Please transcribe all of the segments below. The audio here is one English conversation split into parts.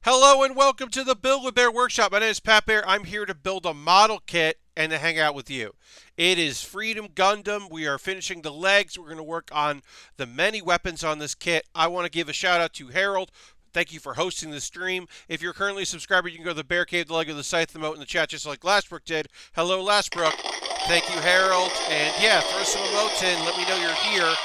Hello and welcome to the Build with Bear Workshop. My name is Pat Bear. I'm here to build a model kit and to hang out with you. It is Freedom Gundam. We are finishing the legs. We're going to work on the many weapons on this kit. I want to give a shout out to Harold. Thank you for hosting the stream. If you're currently a subscriber, you can go to the Bear Cave, the Lego, the Scythe, emote in the chat just like Lastbrook did. Hello, Lastbrook. Thank you, Harold. And yeah, throw some emotes in. Let me know you're here.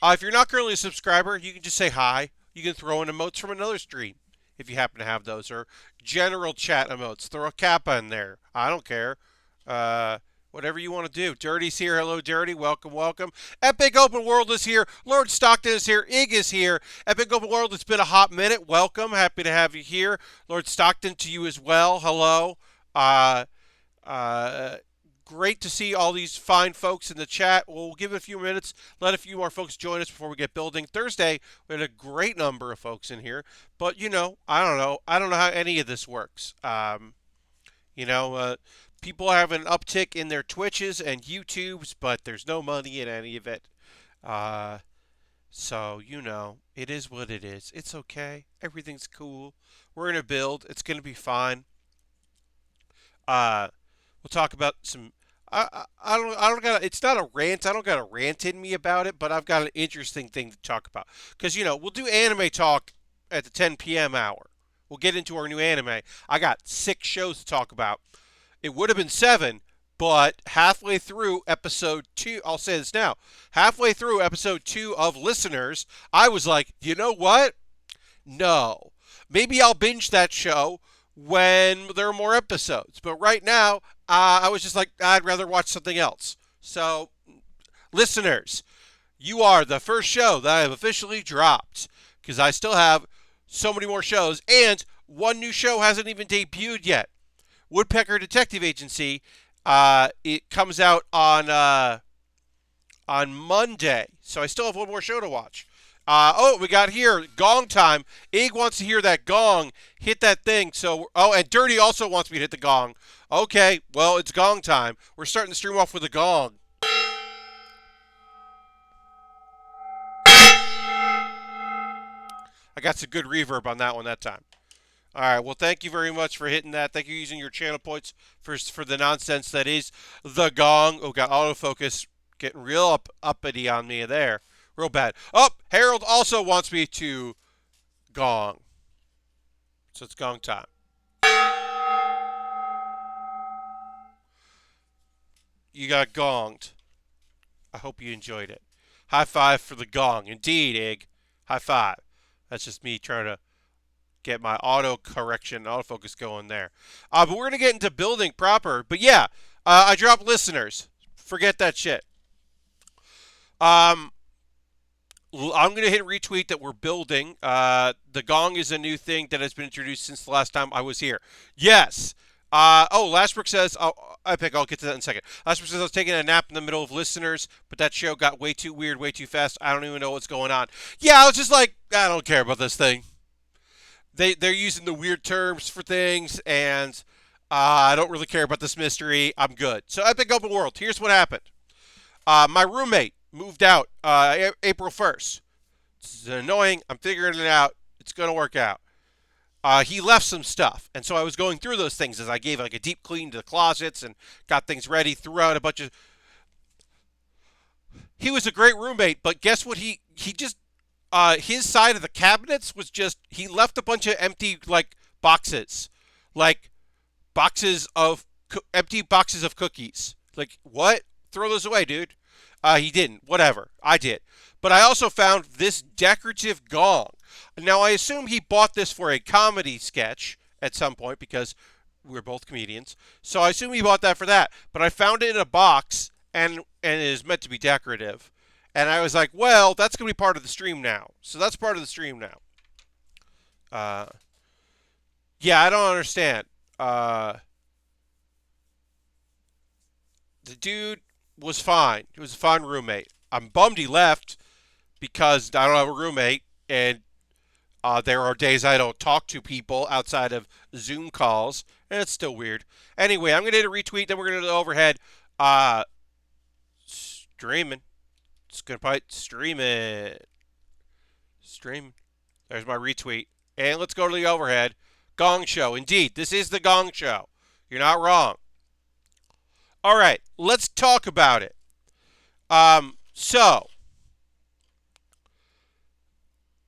If you're not currently a subscriber, you can just say hi. You can throw in emotes from another stream if you happen to have those, or general chat emotes. Throw a kappa in there. I don't care. Uh, Whatever you want to do. Dirty's here. Hello, Dirty. Welcome, welcome. Epic Open World is here. Lord Stockton is here. Ig is here. Epic Open World, it's been a hot minute. Welcome. Happy to have you here. Lord Stockton, to you as well. Hello. Uh, uh, Great to see all these fine folks in the chat. We'll give it a few minutes, let a few more folks join us before we get building. Thursday, we had a great number of folks in here, but I don't know. I don't know how any of this works. You know, uh, People have an uptick in their Twitches and YouTubes, but there's no money in any of it. Uh, it is what it is. It's okay. Everything's cool. We're gonna build. It's gonna be fine. Uh, we'll talk about some. I don't got. It's not a rant. I don't got a rant in me about it, but I've got an interesting thing to talk about. Because we'll do anime talk at the 10 p.m. hour. We'll get into our new anime. I got 6 shows to talk about. It would have been 7, but halfway through episode 2, I'll say this now. Halfway through episode 2 of Listeners, I was like, you know what? No. Maybe I'll binge that show when there are more episodes. But right now, I was just like, I'd rather watch something else. So, listeners, you are the first show that I have officially dropped because I still have so many more shows, and one new show hasn't even debuted yet. Woodpecker Detective Agency. It comes out on Monday, so I still have one more show to watch. We got here gong time. Ig wants to hear that gong. Hit that thing. And Dirty also wants me to hit the gong. Okay, well, it's gong time. We're starting the stream off with a gong. I got some good reverb on that one that time. All right, well, thank you very much for hitting that. Thank you for using your channel points for the nonsense that is the gong. Oh, got autofocus getting real uppity on me there. Real bad. Oh, Harold also wants me to gong. So it's gong time. You got gonged. I hope you enjoyed it. High five for the gong. Indeed, Ig. High five. That's just me trying to get my auto correction, autofocus going there. But we're going to get into building proper. But yeah, I dropped listeners. Forget that shit. I'm going to hit retweet that we're building. The gong is a new thing that has been introduced since the last time I was here. Yes. Lastbrook says, I'll get to that in a second. Lastbrook says I was taking a nap in the middle of listeners, but that show got way too weird, way too fast. I don't even know what's going on. Yeah, I was just like, I don't care about this thing. They're using the weird terms for things, and I don't really care about this mystery. I'm good. So Epic Open World, here's what happened. My roommate moved out April 1st. It's annoying. I'm figuring it out. It's going to work out. He left some stuff, and so I was going through those things as I gave like a deep clean to the closets and got things ready, threw out a bunch of... He was a great roommate, but guess what? He just... his side of the cabinets was just... He left a bunch of empty, like, boxes. Like, empty boxes of cookies. Like, what? Throw those away, dude. He didn't. Whatever. I did. But I also found this decorative gong. Now, I assume he bought this for a comedy sketch at some point because we're both comedians. So I assume he bought that for that. But I found it in a box, and it is meant to be decorative. And I was like, well, that's going to be part of the stream now. So that's part of the stream now. Yeah, I don't understand. The dude was fine. He was a fine roommate. I'm bummed he left because I don't have a roommate, and there are days I don't talk to people outside of Zoom calls, and it's still weird. Anyway, I'm going to hit a retweet, then we're going to do the overhead. Streaming. It's going to probably stream it. Stream. There's my retweet. And let's go to the overhead. Gong Show. Indeed, this is the Gong Show. You're not wrong. All right, let's talk about it. So,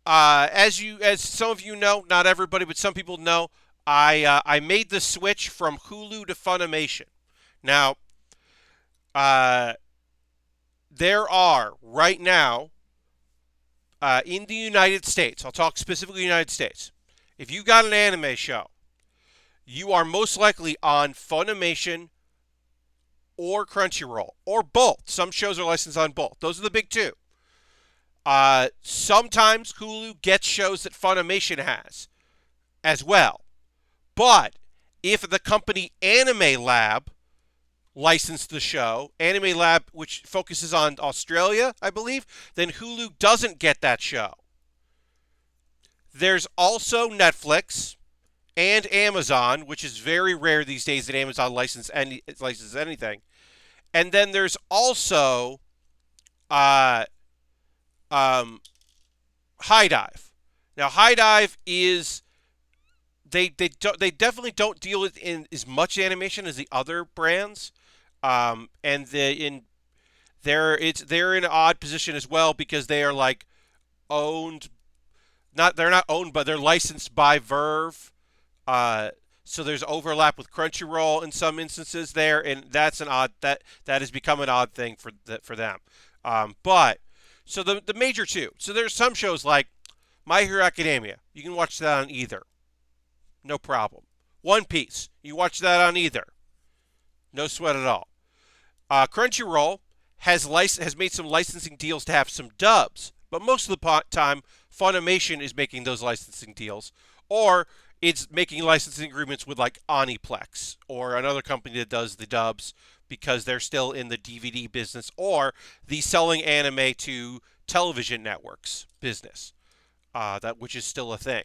as some of you know, not everybody, but some people know, I made the switch from Hulu to Funimation. Now, uh, there are right now in the United States. I'll talk specifically United States. If you got an anime show, you are most likely on Funimation or Crunchyroll or both. Some shows are licensed on both. Those are the big two. Sometimes Hulu gets shows that Funimation has as well. But if the company Anime Lab licensed the show, Anime Lab, which focuses on Australia, I believe, then Hulu doesn't get that show. There's also Netflix and Amazon, which is very rare these days that Amazon licenses anything. And then there's also High Dive. Now, High Dive is they definitely don't deal with in as much animation as the other brands, and they're in an odd position as well because they are like owned. They're not owned, but they're licensed by Verve. So there's overlap with Crunchyroll in some instances there, and that's that has become an odd thing for them. But so the major two. So there's some shows like My Hero Academia. You can watch that on either, no problem. One Piece. You watch that on either, no sweat at all. Crunchyroll has made some licensing deals to have some dubs, but most of the time, Funimation is making those licensing deals, or it's making licensing agreements with like Aniplex or another company that does the dubs because they're still in the DVD business or the selling anime to television networks business, which is still a thing.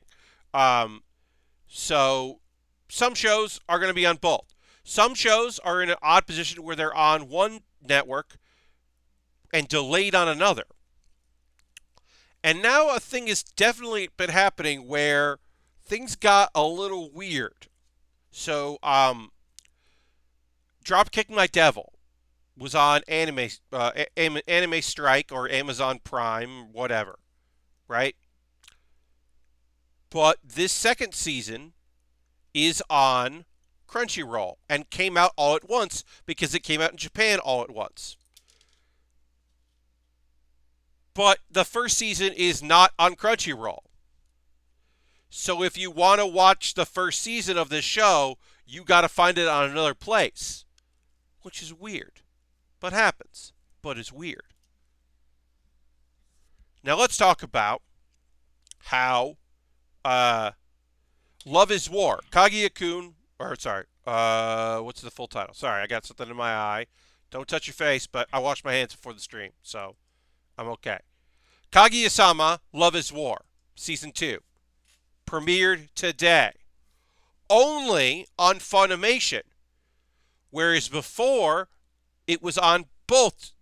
So some shows are going to be on both. Some shows are in an odd position where they're on one network and delayed on another. And now a thing has definitely been happening where things got a little weird. So, Dropkick My Devil was on Anime Strike or Amazon Prime, whatever, right? But this second season is on Crunchyroll and came out all at once because it came out in Japan all at once. But the first season is not on Crunchyroll. So if you want to watch the first season of this show, you got to find it on another place, which is weird, but happens, but it's weird. Now let's talk about how Love is War. Kaguya-kun, what's the full title? Sorry, I got something in my eye. Don't touch your face, but I washed my hands before the stream, so I'm okay. Kaguya-sama, Love is War, Season 2. Premiered today. Only on Funimation. Whereas before, it was on both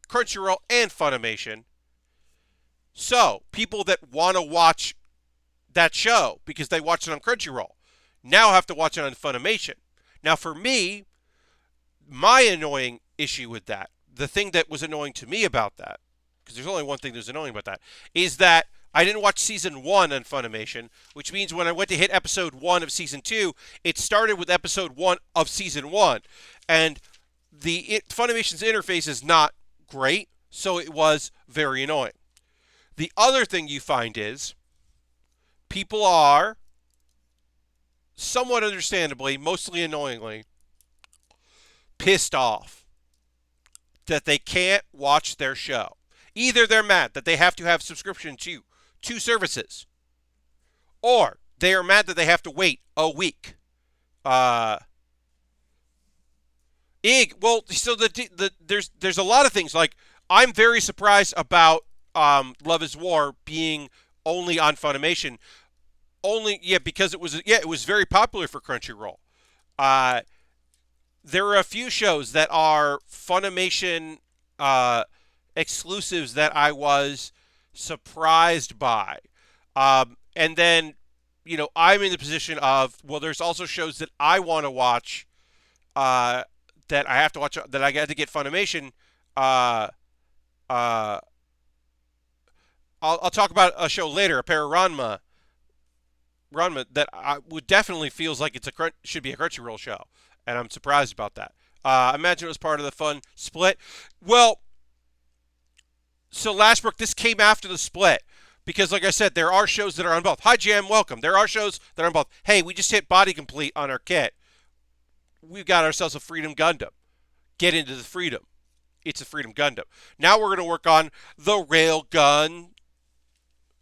Crunchyroll and Funimation. So, people that want to watch that show because they watch it on Crunchyroll now have to watch it on Funimation. Now, for me, my annoying issue with that, the thing that was annoying to me about that, because there's only one thing that's annoying about that, is that I didn't watch Season 1 on Funimation, which means when I went to hit Episode 1 of Season 2, it started with Episode 1 of Season 1. And Funimation's interface is not great, so it was very annoying. The other thing you find is people are, somewhat understandably, mostly annoyingly, pissed off that they can't watch their show. Either they're mad that they have to have subscription to two services, or they are mad that they have to wait a week. Well, so there's a lot of things. Like, I'm very surprised about Love is War being only on Funimation. Because it was very popular for Crunchyroll. There are a few shows that are Funimation exclusives that I was surprised by. And then I'm in the position of, well, there's also shows that I want to watch, uh, that I have to watch, that I got to get Funimation. Uh, uh, I'll talk about a show later, Ranma, that I would definitely feels like should be a Crunchyroll show, and I'm surprised about that. I imagine it was part of the fun split. Well, so Lashbrook, this came after the split. Because, like I said, there are shows that are on both. Hi, Jam, welcome. There are shows that are on both. Hey, we just hit body complete on our kit. We've got ourselves a Freedom Gundam. Get into the Freedom. It's a Freedom Gundam. Now we're going to work on the railgun.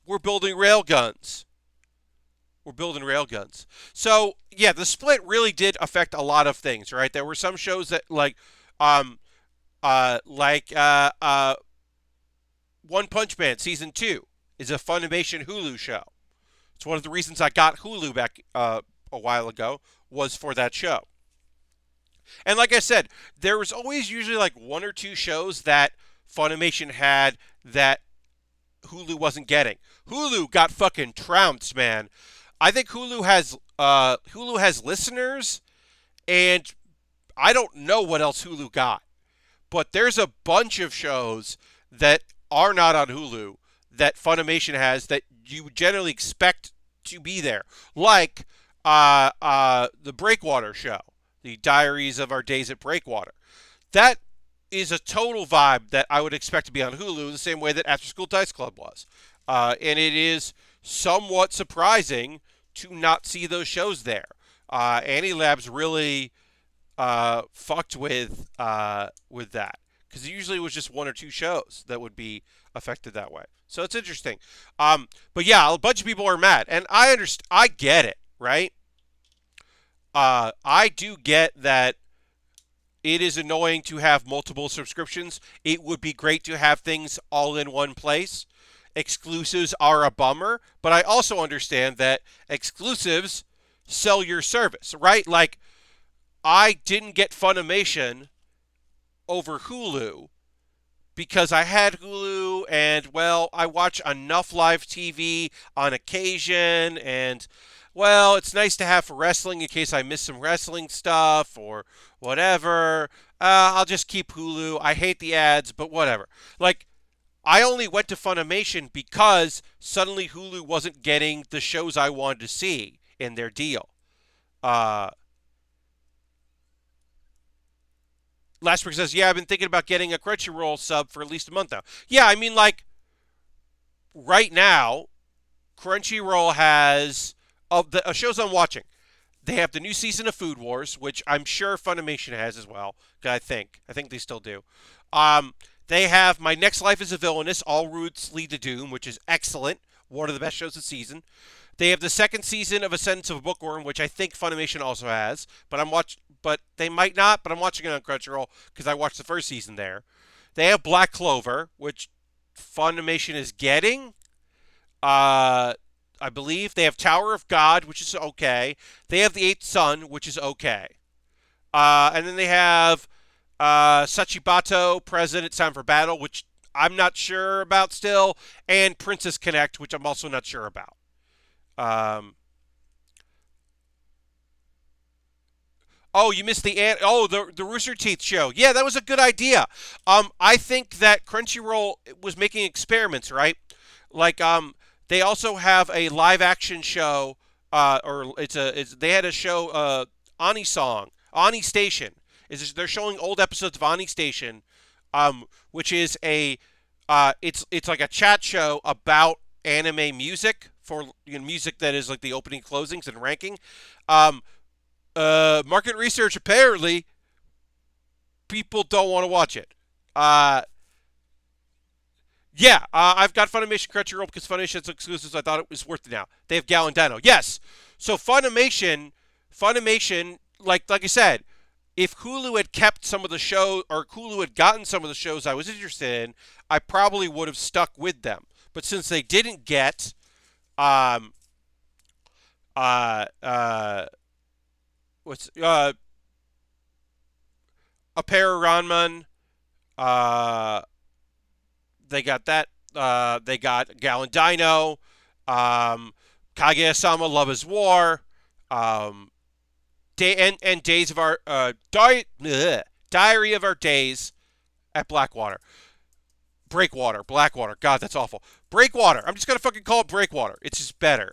We're building railguns. We're building railguns. So, yeah, the split really did affect a lot of things, right? There were some shows that, um, like One Punch Man Season 2 is a Funimation Hulu show. It's one of the reasons I got Hulu back a while ago was for that show. And like I said, there was always usually like one or two shows that Funimation had that Hulu wasn't getting. Hulu got fucking trounced, man. I think Hulu has listeners, and I don't know what else Hulu got, but there's a bunch of shows that are not on Hulu that Funimation has that you generally expect to be there, like the Breakwater show, the Diaries of Our Days at Breakwater. That is a total vibe that I would expect to be on Hulu, the same way that After School Dice Club was. And it is somewhat surprising to not see those shows there. Annie Labs really fucked with that, because usually it was just one or two shows that would be affected that way. So it's interesting. But yeah, a bunch of people are mad, and I understand. I get it, right? I do get that it is annoying to have multiple subscriptions. It would be great to have things all in one place. Exclusives are a bummer, but I also understand that exclusives sell your service, right? Like, I didn't get Funimation over Hulu because I had Hulu, and, well, I watch enough live TV on occasion, and, well, it's nice to have for wrestling in case I miss some wrestling stuff or whatever. I'll just keep Hulu. I hate the ads, but whatever. Like, I only went to Funimation because suddenly Hulu wasn't getting the shows I wanted to see in their deal. Uh, Lashbrook says, yeah, I've been thinking about getting a Crunchyroll sub for at least a month now. Yeah, I mean, like, right now, Crunchyroll has, of the shows I'm watching, they have the new season of Food Wars, which I'm sure Funimation has as well. I think they still do. They have My Next Life is a Villainess, All Routes Lead to Doom, which is excellent. One of the best shows this season. They have the second season of Ascendance of a Bookworm, which I think Funimation also has, but they might not. But I'm watching it on Crunchyroll because I watched the first season there. They have Black Clover, which Funimation is getting. I believe they have Tower of God, which is okay. They have The Eighth Son, which is okay. And then they have Sachibato, President, Time for Battle, which I'm not sure about still, and Princess Connect, which I'm also not sure about. Um, oh, you missed the Rooster Teeth show. Yeah, that was a good idea. I think that Crunchyroll was making experiments, right? Like, they also have a live action show, or they had a show, Ani Song, Ani Station. They're showing old episodes of Ani Station, which is it's like a chat show about anime music, for music that is like the opening, closings, and ranking. Um, Market research, apparently people don't want to watch it. Uh, yeah, I've got Funimation Crunchyroll because Funimation's exclusives. I thought it was worth it now. They have Gal and Dino. Yes. So Funimation, like I said, if Hulu had kept some of the show, or Hulu had gotten some of the shows I was interested in, I probably would have stuck with them. But since they didn't get, um, uh, uh, what's APPARE-RANMAN, uh, they got that. They got Gal and Dino. Um, Kaguya-sama, Love is War, um, and Days of Our Diary of Our Days at Blackwater. Breakwater, Blackwater. God, that's awful. Breakwater. I'm just gonna fucking call it Breakwater. It's just better.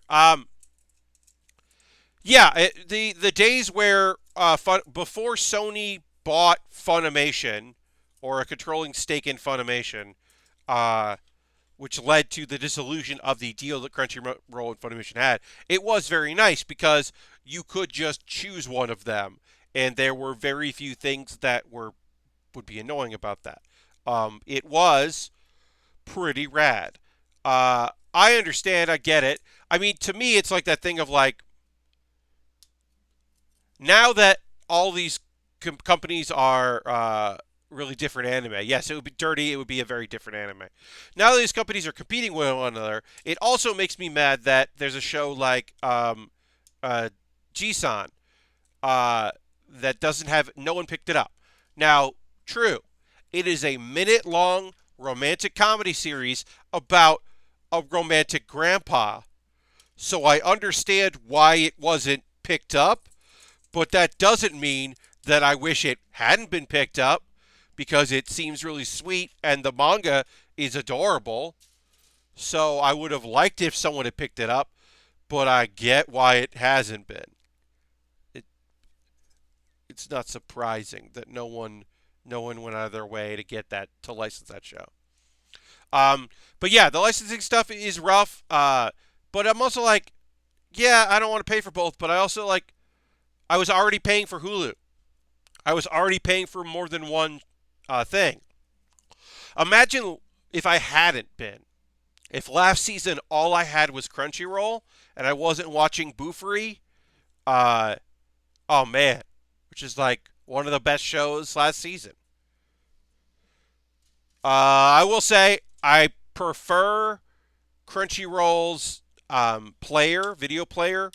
Yeah, the days where before Sony bought Funimation or a controlling stake in Funimation, uh, which led to the dissolution of the deal that Crunchyroll and Funimation had, it was very nice because you could just choose one of them, and there were very few things that would be annoying about that. It was pretty rad. I understand, I get it. I mean, to me, it's like that thing of like now that all these companies are really different anime. Yes, it would be dirty. It would be a very different anime. Now that these companies are competing with one another, it also makes me mad that there's a show like uh, Jisan uh, that doesn't have no one picked it up. Now, true, it is a minute long romantic comedy series about a romantic grandpa. So I understand why it wasn't picked up, but that doesn't mean that I wish it hadn't been picked up because it seems really sweet and the manga is adorable. So I would have liked if someone had picked it up, but I get why it hasn't been. It, it's not surprising that no one went out of their way to get that to license that show. But yeah, the licensing stuff is rough. But I'm also like, yeah, I don't want to pay for both, but I also like I was already paying for Hulu. I was already paying for more than one thing. Imagine if I hadn't been. If last season all I had was Crunchyroll and I wasn't watching Boofery, uh, oh man, which is like one of the best shows last season. I will say I prefer Crunchyroll's video player,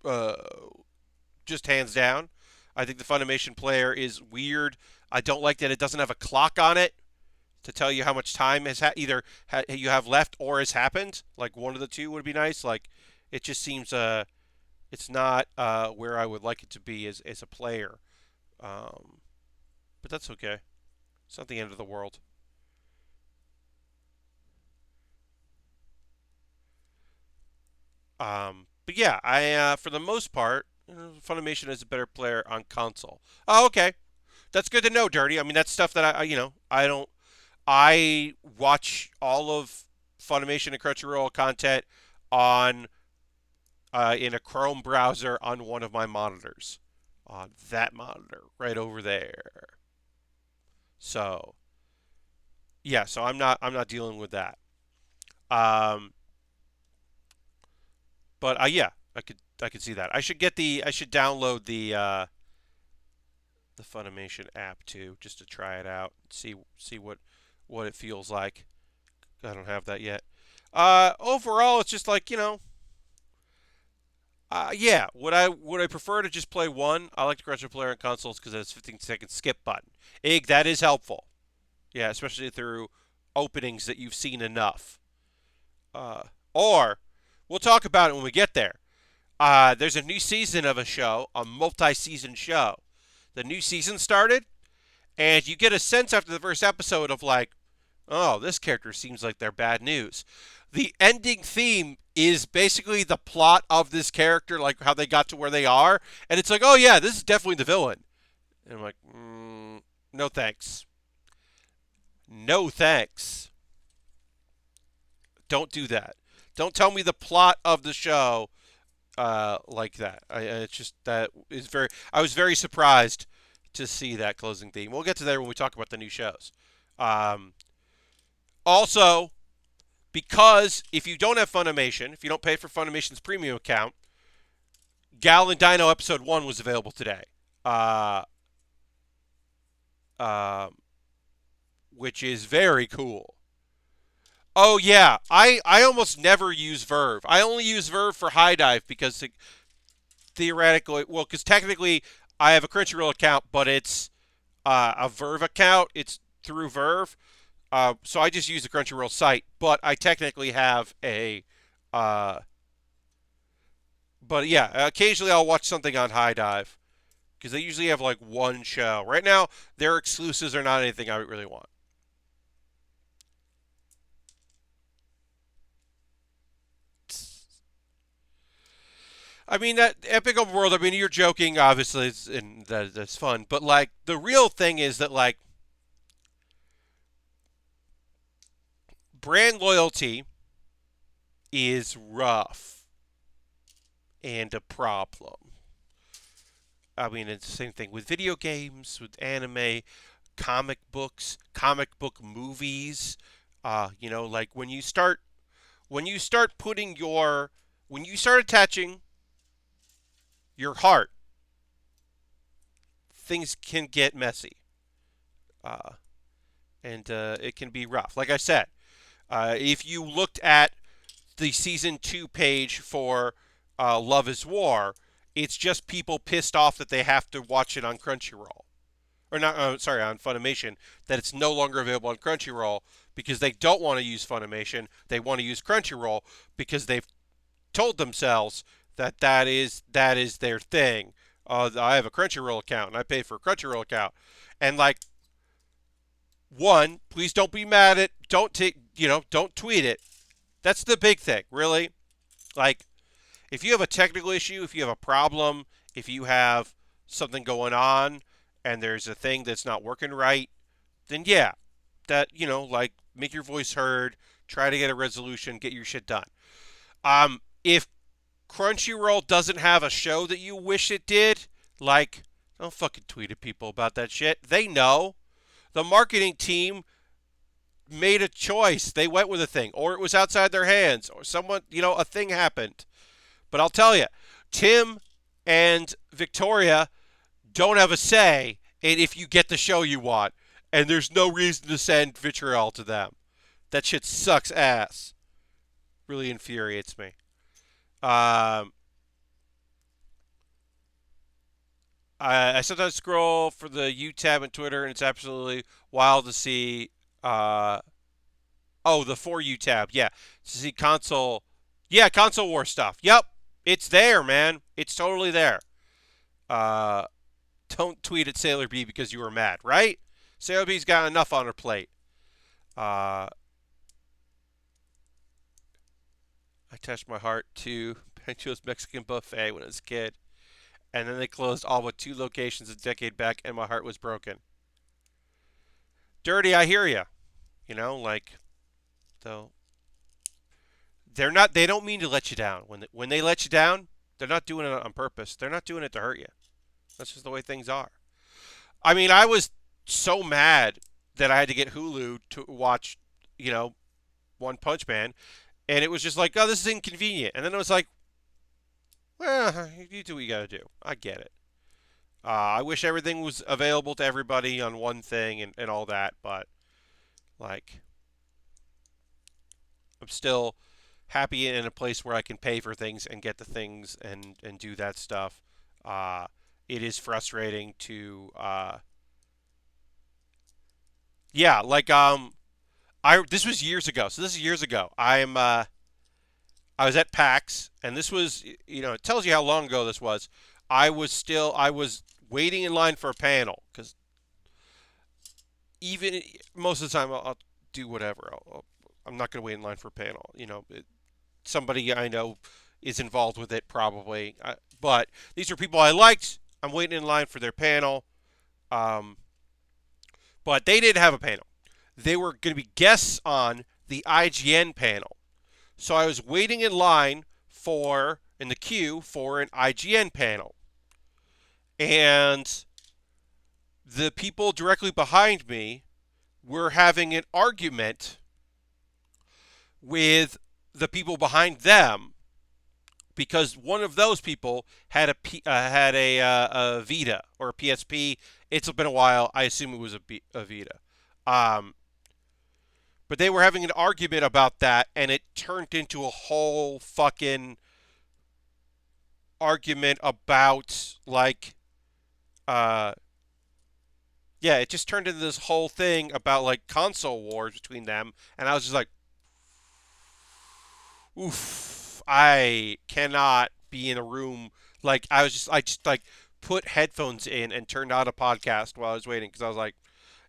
uh, just hands down. I think the Funimation player is weird. I don't like that it doesn't have a clock on it to tell you how much time has either you have left or has happened. Like one of the two would be nice. Like it just seems it's not where I would like it to be as a player. Um, but that's okay. It's not the end of the world. But yeah, I for the most part, Funimation is a better player on console. Oh, okay, that's good to know, Dirty. I mean, that's stuff that I don't. I watch all of Funimation and Crunchyroll content on in a Chrome browser on one of my monitors, on that monitor right over there. So yeah, so I'm not dealing with that. Um, but yeah, I could see that. I should download the Funimation app too, just to try it out, see what it feels like. I don't have that yet. Overall, it's just like yeah. Would I prefer to just play one? I like to Crunchyroll player on consoles because it has 15-second skip button. That is helpful. Yeah, especially through openings that you've seen enough. Uh, or we'll talk about it when we get there. There's a new season of a show, a multi-season show. The new season started, and you get a sense after the first episode of like, oh, this character seems like they're bad news. The ending theme is basically the plot of this character, like how they got to where they are, and it's like, oh yeah, this is definitely the villain. And I'm like, no thanks, no thanks. Don't do that. Don't tell me the plot of the show like that. It's just that is very. I was very surprised to see that closing theme. We'll get to that when we talk about the new shows. Um, Also, because if you don't have Funimation, if you don't pay for Funimation's premium account, Gal and Dino episode 1 was available today. Uh, uh, which is very cool. Oh yeah, I almost never use Verve. I only use Verve for High Dive because theoretically, well, because technically I have a Crunchyroll account, but it's a Verve account. It's through Verve. So I just use the Crunchyroll site, but I technically have a But yeah, occasionally I'll watch something on High Dive because they usually have like one show. Right now, their exclusives are not anything I really want. I mean that Epic Open World. I mean you're joking, obviously, and that's fun. But like the real thing is that like brand loyalty is rough and a problem. I mean it's the same thing with video games, with anime, comic books, comic book movies. Like when you start putting your when you start attaching your heart, things can get messy, uh, and it can be rough. Like I said, if you looked at the season 2 page for Love Is War, it's just people pissed off that they have to watch it on Crunchyroll. Or not, sorry, on Funimation, that it's no longer available on Crunchyroll because they don't want to use Funimation. They want to use Crunchyroll because they've told themselves that that is their thing. I have a Crunchyroll account and I pay for a Crunchyroll account. And like, one, please don't be mad at, don't tweet it. That's the big thing, really. Like, if you have a technical issue, if you have a problem, if you have something going on and there's a thing that's not working right, then yeah, like make your voice heard, try to get a resolution, get your shit done. If Crunchyroll doesn't have a show that you wish it did, like, don't fucking tweet at people about that shit. They know. The marketing team made a choice. They went with a thing, or it was outside their hands, or someone, a thing happened. But I'll tell you, Tim and Victoria don't have a say in if you get the show you want, and there's no reason to send vitriol to them. That shit sucks ass. Really infuriates me. Um, I sometimes scroll for the U tab on Twitter, and it's absolutely wild to see. Uh, the For You tab, yeah, to see console, yeah, console war stuff. Yep, it's there, man. It's totally there. Uh, don't tweet at Sailor B because you were mad, right? Sailor B's got enough on her plate. Uh, I touched my heart to Pancho's Mexican buffet when I was a kid, and then they closed all but 2 locations a decade back, and my heart was broken. Dirty, I hear you. Like, though, they're not. They don't mean to let you down. When they let you down, they're not doing it on purpose. They're not doing it to hurt you. That's just the way things are. I mean, I was so mad that I had to get Hulu to watch, One Punch Man, and it was just like, oh, this is inconvenient. And then it was like, well, you do what you got to do. I get it. I wish everything was available to everybody on one thing and all that, but like, I'm still happy in a place where I can pay for things and get the things and do that stuff. Uh, it is frustrating to, yeah, like I this was years ago. So this is years ago. I was at PAX, and this was, it tells you how long ago this was. I was waiting in line for a panel because even most of the time I'll do whatever. I'm not going to wait in line for a panel. Somebody I know is involved with it probably, but these are people I liked. I'm waiting in line for their panel, um, but they didn't have a panel. They were going to be guests on the IGN panel. So I was waiting in line in the queue for an IGN panel. And the people directly behind me were having an argument with the people behind them because one of those people had a Vita or a PSP. It's been a while. I assume it was a Vita. But they were having an argument about that, and it turned into a whole fucking argument about, like, yeah, it just turned into this whole thing about, like, console wars between them, and I was just like, oof, I cannot be in a room. Like I just like put headphones in and turned on a podcast while I was waiting because I was like,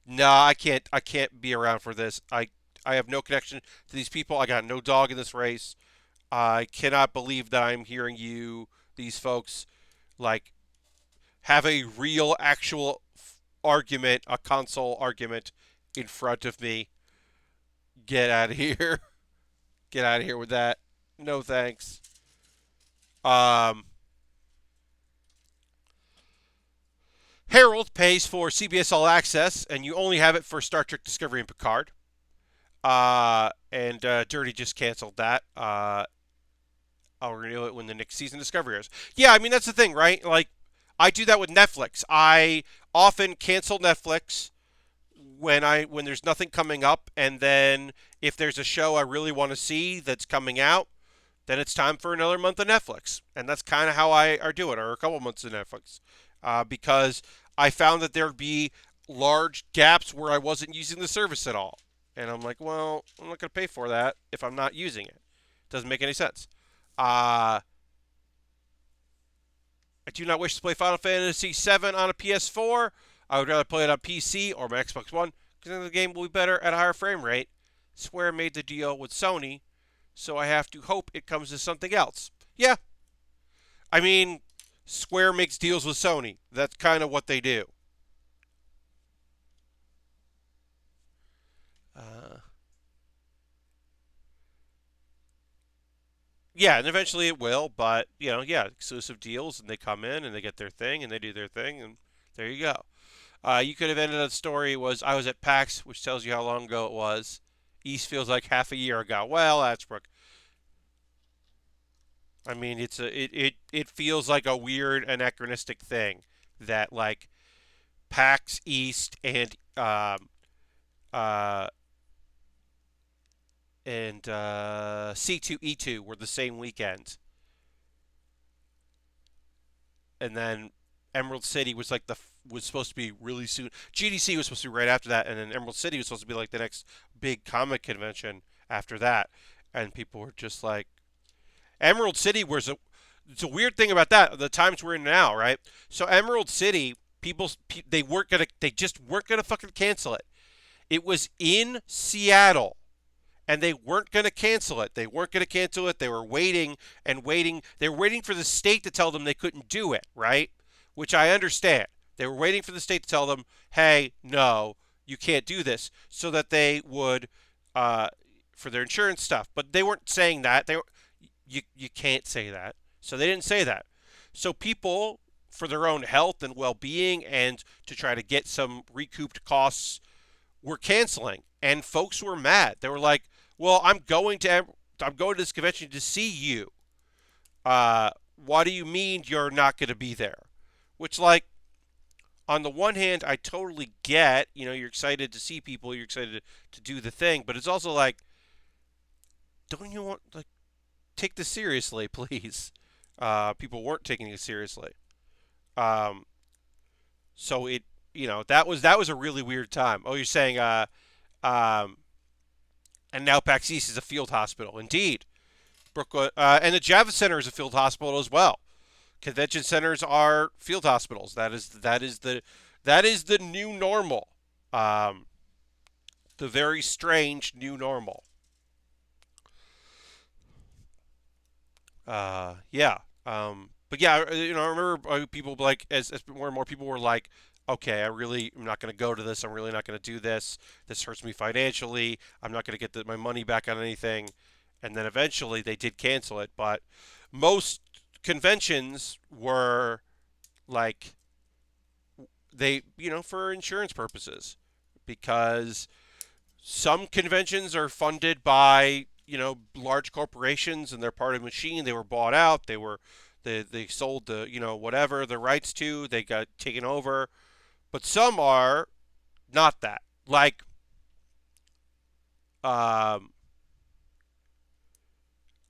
no, I can't be around for this. I have no connection to these people. I got no dog in this race. I cannot believe that I'm hearing these folks, like have a real, actual argument, a console argument in front of me. Get out of here. Get out of here with that. No thanks. Um, Harold pays for CBS All Access, and you only have it for Star Trek Discovery and Picard. And Dirty just canceled that. I'll renew it when the next season of Discovery airs. Yeah, I mean that's the thing, right? Like, I do that with Netflix. I often cancel Netflix when there's nothing coming up, and then if there's a show I really want to see that's coming out, then it's time for another month of Netflix, and that's kind of how I do it, or a couple months of Netflix, because I found that there'd be large gaps where I wasn't using the service at all, and I'm like, well, I'm not going to pay for that if I'm not using it. Doesn't make any sense. Uh, I do not wish to play Final Fantasy VII on a PS4. I would rather play it on PC or my Xbox One because the game will be better at a higher frame rate. Square made the deal with Sony, so I have to hope it comes to something else. Yeah, I mean, Square makes deals with Sony. That's kind of what they do. Uh, yeah, and eventually it will, but, yeah, exclusive deals, and they come in and they get their thing and they do their thing, and there you go. You could have ended the story was I was at PAX, which tells you how long ago it was. East feels like half a year ago. Well, that's Brooke. I mean, it feels like a weird anachronistic thing that like PAX East uh, and C2E2 were the same weekend, and then Emerald City was like was supposed to be really soon. GDC was supposed to be right after that, and then Emerald City was supposed to be like the next big comic convention after that, and people were just like, Emerald City was a. It's a weird thing about that. The times we're in now, right? So Emerald City, they just weren't gonna fucking cancel it. It was in Seattle, and they weren't gonna cancel it. They weren't gonna cancel it. They were waiting and waiting. They were waiting for the state to tell them they couldn't do it, right? Which I understand. They were waiting for the state to tell them, "Hey, no, you can't do this," so that they would, uh, for their insurance stuff. But they weren't saying that. You can't say that. So they didn't say that. So people, for their own health and well-being and to try to get some recouped costs, were canceling. And folks were mad. They were like, "Well, I'm going to this convention to see you. What do you mean you're not going to be there?" Which, like, on the one hand, I totally get. You're excited to see people, you're excited to do the thing, but it's also like, don't you want, like, take this seriously, please. People weren't taking it seriously. Um, so that was a really weird time. Oh, you're saying um, and now PAX East is a field hospital. Indeed, Brooklyn and the Javits Center is a field hospital as well. Convention centers are field hospitals. That is the new normal. Um, the very strange new normal. Yeah. But yeah, I remember people like as more and more people were like, okay, I'm not going to go to this. I'm really not going to do this. This hurts me financially. I'm not going to get my money back on anything. And then eventually they did cancel it. But most conventions were like for insurance purposes because some conventions are funded by large corporations and they're part of a machine. They were bought out. They sold the whatever the rights to. They got taken over. But some are not that. Like um,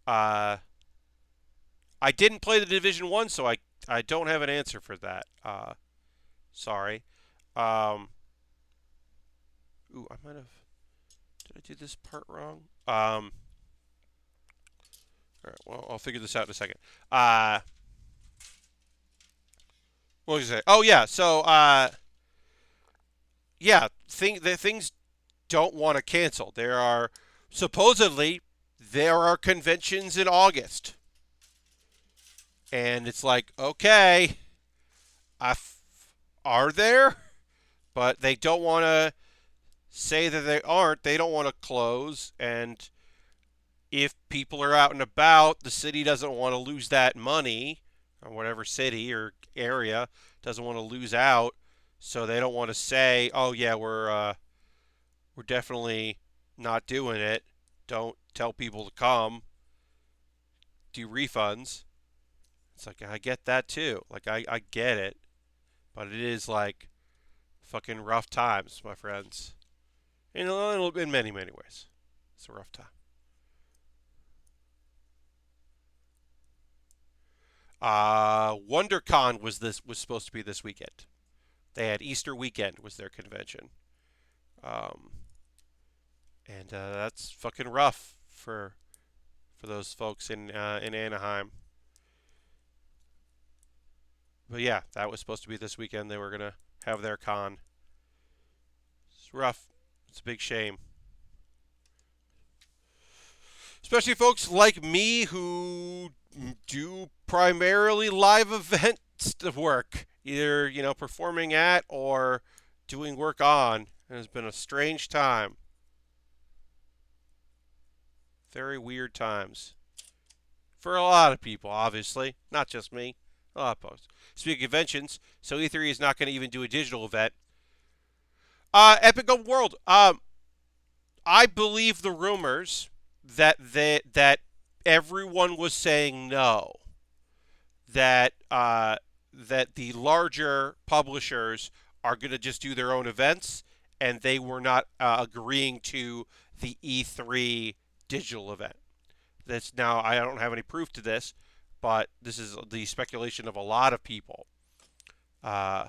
uh, I didn't play the Division 1, so I don't have an answer for that. Sorry. Um, ooh, I might have. Did I do this part wrong? All right, well, I'll figure this out in a second. What was I say? Oh yeah, so yeah, the things don't want to cancel. Supposedly there are conventions in August, and it's like, okay, I f- are there? But they don't want to say that they aren't. They don't want to close, and if people are out and about, the city doesn't want to lose that money, or whatever city or area doesn't want to lose out, so they don't want to say, "Oh yeah, we're definitely not doing it. Don't tell people to come. Do refunds." It's like I get that too. Like I get it, but it is like fucking rough times, my friends. In many ways, it's a rough time. WonderCon was supposed to be this weekend. They had Easter weekend was their convention, um, and that's fucking rough for those folks in Anaheim. But yeah, that was supposed to be this weekend. They were gonna have their con. It's rough. It's a big shame, especially folks like me who do primarily live events to work, either performing at or doing work on. It has been a strange time. Very weird times. For a lot of people, obviously. Not just me. A lot of folks. Speaking of conventions, so E3 is not going to even do a digital event. Epic Open World. I believe the rumors that everyone was saying no. That the larger publishers are going to just do their own events, and they were not agreeing to the E3 digital event. That's now I don't have any proof to this, but this is the speculation of a lot of people. Uh,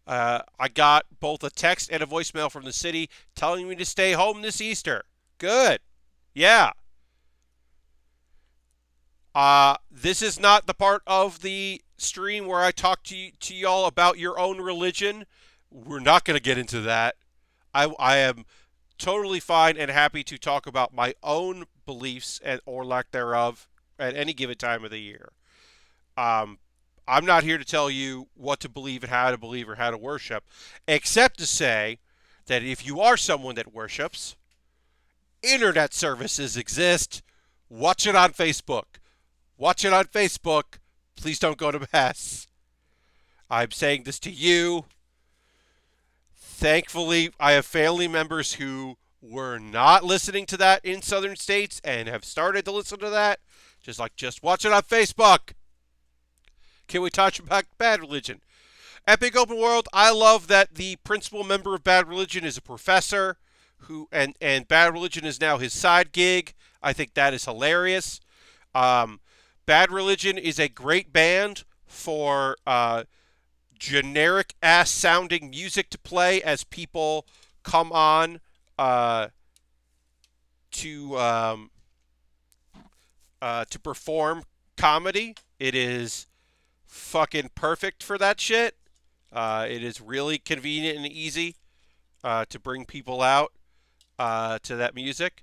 I got both a text and a voicemail from the city telling me to stay home this Easter. Good. Yeah. This is not the part of the stream where I talk to y'all about your own religion. We're not going to get into that. I am totally fine and happy to talk about my own beliefs and or lack thereof at any given time of the year. Um, I'm not here to tell you what to believe and how to believe or how to worship, except to say that if you are someone that worships, internet services exist. Watch it on Facebook. Watch it on Facebook. Please don't go to Mass. I'm saying this to you. Thankfully, I have family members who were not listening to that in southern states and have started to listen to that. Just watch it on Facebook. Can we talk about Bad Religion? Epic Open World, I love that the principal member of Bad Religion is a professor and Bad Religion is now his side gig. I think that is hilarious. Um, Bad Religion is a great band for generic ass sounding music to play as people come on uh, to to perform comedy. It is fucking perfect for that shit. It is really convenient and easy to bring people out to that music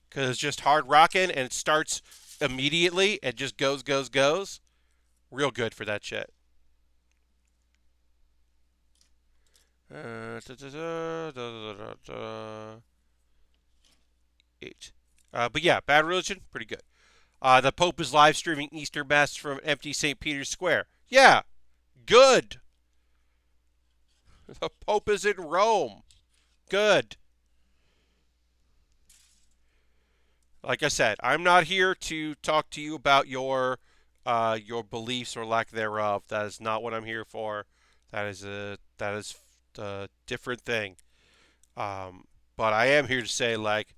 because it's just hard rocking and it starts immediately and just goes. Real good for that shit. Eight. But yeah, Bad Religion, pretty good. The Pope is live streaming Easter Mass from empty St. Peter's Square. Yeah, good. The Pope is in Rome. Good. Like I said, I'm not here to talk to you about your beliefs or lack thereof. That is not what I'm here for. That is a different thing. Um, but I am here to say like,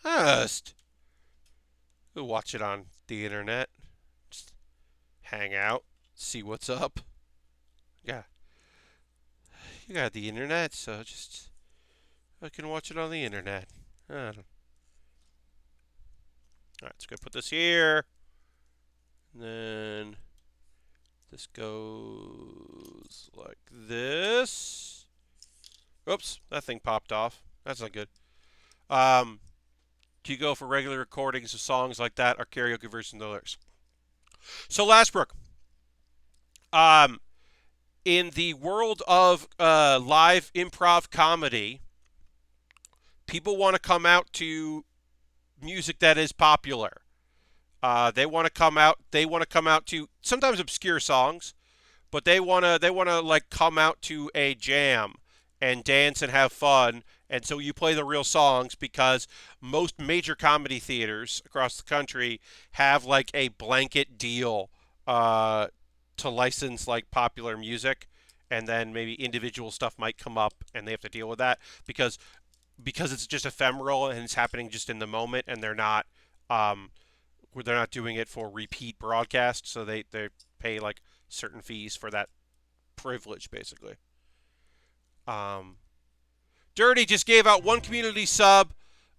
just watch it on the internet. Just hang out, see what's up. Yeah, you got the internet, so just I can watch it on the internet. I don't All right, so I'm going to put this here. And then this goes like this. Oops, that thing popped off. That's not good. Do you go for regular recordings of songs like that or karaoke versions of the lyrics? So, Lastbrook, um, in the world of live improv comedy, people want to come out to music that is popular. They want to come out. They want to come out to sometimes obscure songs, but they want to like come out to a jam and dance and have fun. And so you play the real songs because most major comedy theaters across the country have like a blanket deal to license like popular music, and then maybe individual stuff might come up and they have to deal with that because it's just ephemeral and it's happening just in the moment, and um, they're not doing it for repeat broadcast, so they pay like certain fees for that privilege, basically. Um, Dirty just gave out one community sub.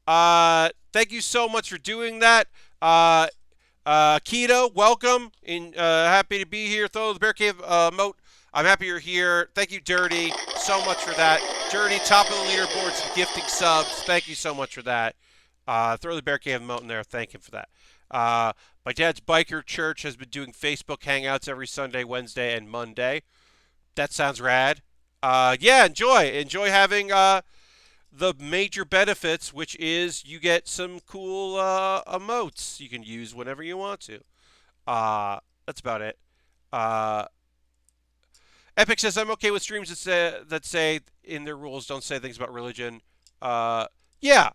Thank you so much for doing that. Keto, welcome. Happy to be here. Throw the Bear Cave moat. I'm happy you're here. Thank you, Dirty, so much for that. Dirty, top of the leaderboards, gifting subs. Thank you so much for that. Throw the Bear Cave moat in there. Thank him for that. My dad's biker church has been doing Facebook hangouts every Sunday, Wednesday, and Monday. That sounds rad. Yeah, enjoy having the major benefits, which is you get some cool emotes you can use whenever you want to. That's about it. Uh, Epic says I'm okay with streams that say in their rules don't say things about religion. Yeah,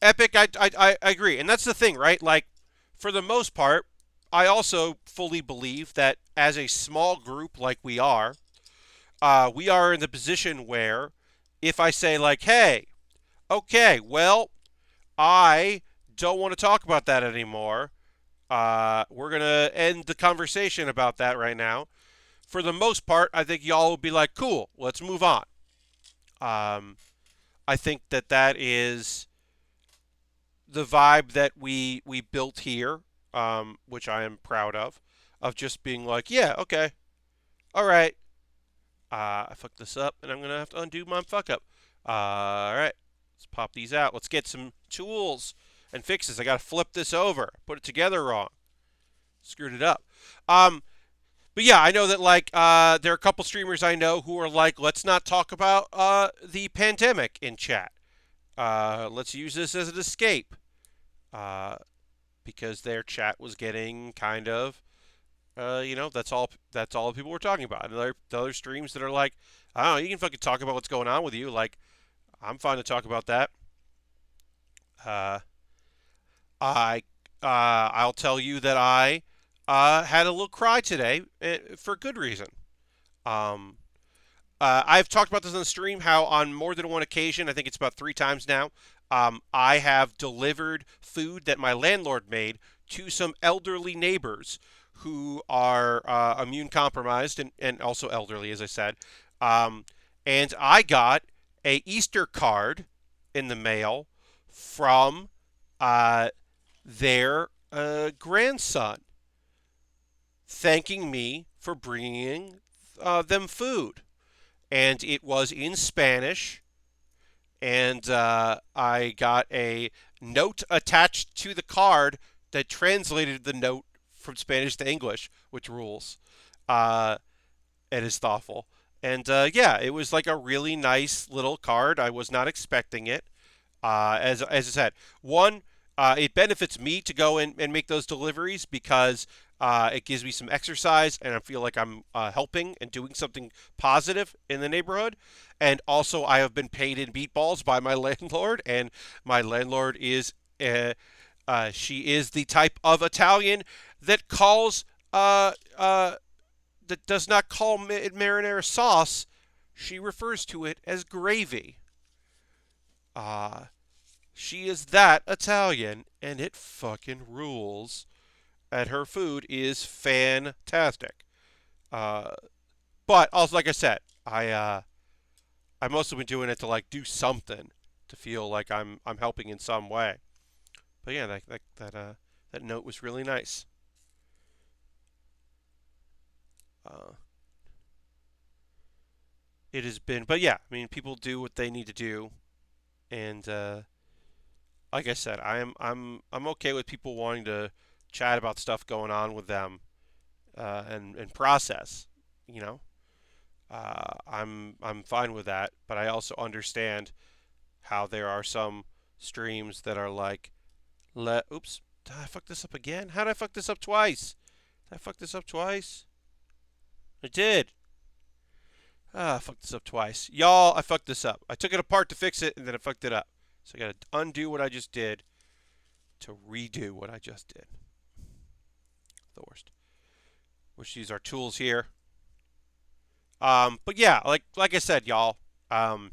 Epic, I agree, and that's the thing, right? Like, for the most part, I also fully believe that as a small group like we are in the position where if I say like, hey, okay, well, I don't want to talk about that anymore. We're gonna end the conversation about that right now. For the most part, I think y'all will be like, cool, let's move on. Um, I think that is the vibe that we built here, which I am proud of just being like, yeah, okay, all right. I fucked this up, and I'm gonna have to undo my fuck up. All right, let's pop these out. Let's get some tools and fixes. I gotta flip this over, put it together wrong, screwed it up. Um, but yeah, I know that like there are a couple streamers I know who are like, let's not talk about the pandemic in chat. Let's use this as an escape. Uh, because their chat was getting kind of, that's all people were talking about. And the other streams that are like, I don't know, you can fucking talk about what's going on with you. Like, I'm fine to talk about that. Uh, I I'll tell you that I had a little cry today for good reason. Um, I've talked about this on the stream, how on more than one occasion, I think it's about 3 times now, I have delivered food that my landlord made to some elderly neighbors who are immune compromised and also elderly, as I said. Um, and I got a Easter card in the mail from uh, their grandson, thanking me for bringing them food. And it was in Spanish, and I got a note attached to the card that translated the note from Spanish to English, which rules. Uh, it is thoughtful. And yeah, it was like a really nice little card. I was not expecting it. As I said, one, it benefits me to go and make those deliveries because it gives me some exercise and I feel like I'm helping and doing something positive in the neighborhood. And also, I have been paid in meatballs by my landlord, and my landlord is she is the type of Italian that calls that does not call it marinara sauce. She refers to it as gravy. Uh, she is that Italian, and it fucking rules. And her food is fantastic. Uh, but also, like I said, I mostly been doing it to like do something to feel like I'm helping in some way. But yeah, that note was really nice. Uh, it has been, but yeah, I mean, people do what they need to do, and like I said, I'm okay with people wanting to chat about stuff going on with them and process. You know, I'm fine with that, but I also understand how there are some streams that are like, oops, did I fuck this up again? How did I fuck this up twice? Did I fuck this up twice? I did. I fucked this up twice. Y'all, I fucked this up. I took it apart to fix it, and then I fucked it up. So I gotta undo what I just did to redo what I just did. The worst. Which these are tools here. But yeah, like I said, y'all. I'm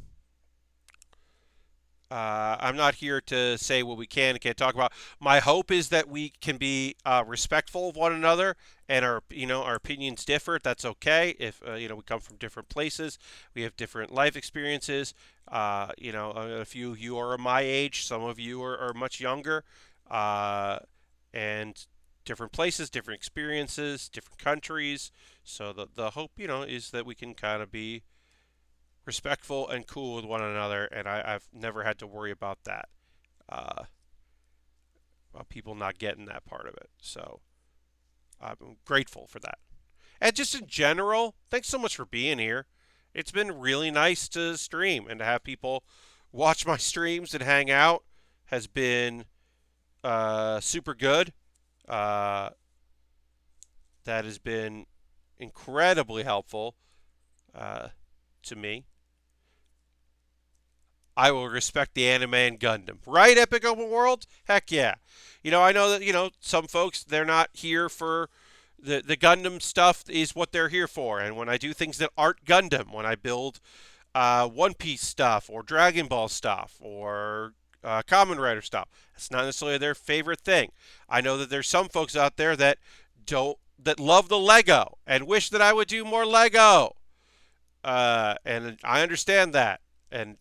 not here to say what we can and can't talk about. My hope is that we can be respectful of one another, and our opinions differ. That's okay. If we come from different places, we have different life experiences. A few of you are my age, some of you are much younger, and different places, different experiences, different countries. So the hope, is that we can kind of be respectful and cool with one another, and I've never had to worry about that, about people not getting that part of it. So I'm grateful for that. And just in general, thanks so much for being here. It's been really nice to stream and to have people watch my streams and hang out has been super good. That has been incredibly helpful to me. I will respect the anime and Gundam. Right, Epic Open World? Heck yeah. I know that, some folks, they're not here for the Gundam stuff is what they're here for. And when I do things that aren't Gundam, when I build One Piece stuff or Dragon Ball stuff or Kamen Rider stuff, it's not necessarily their favorite thing. I know that there's some folks out there that love the Lego and wish that I would do more Lego. And I understand that. And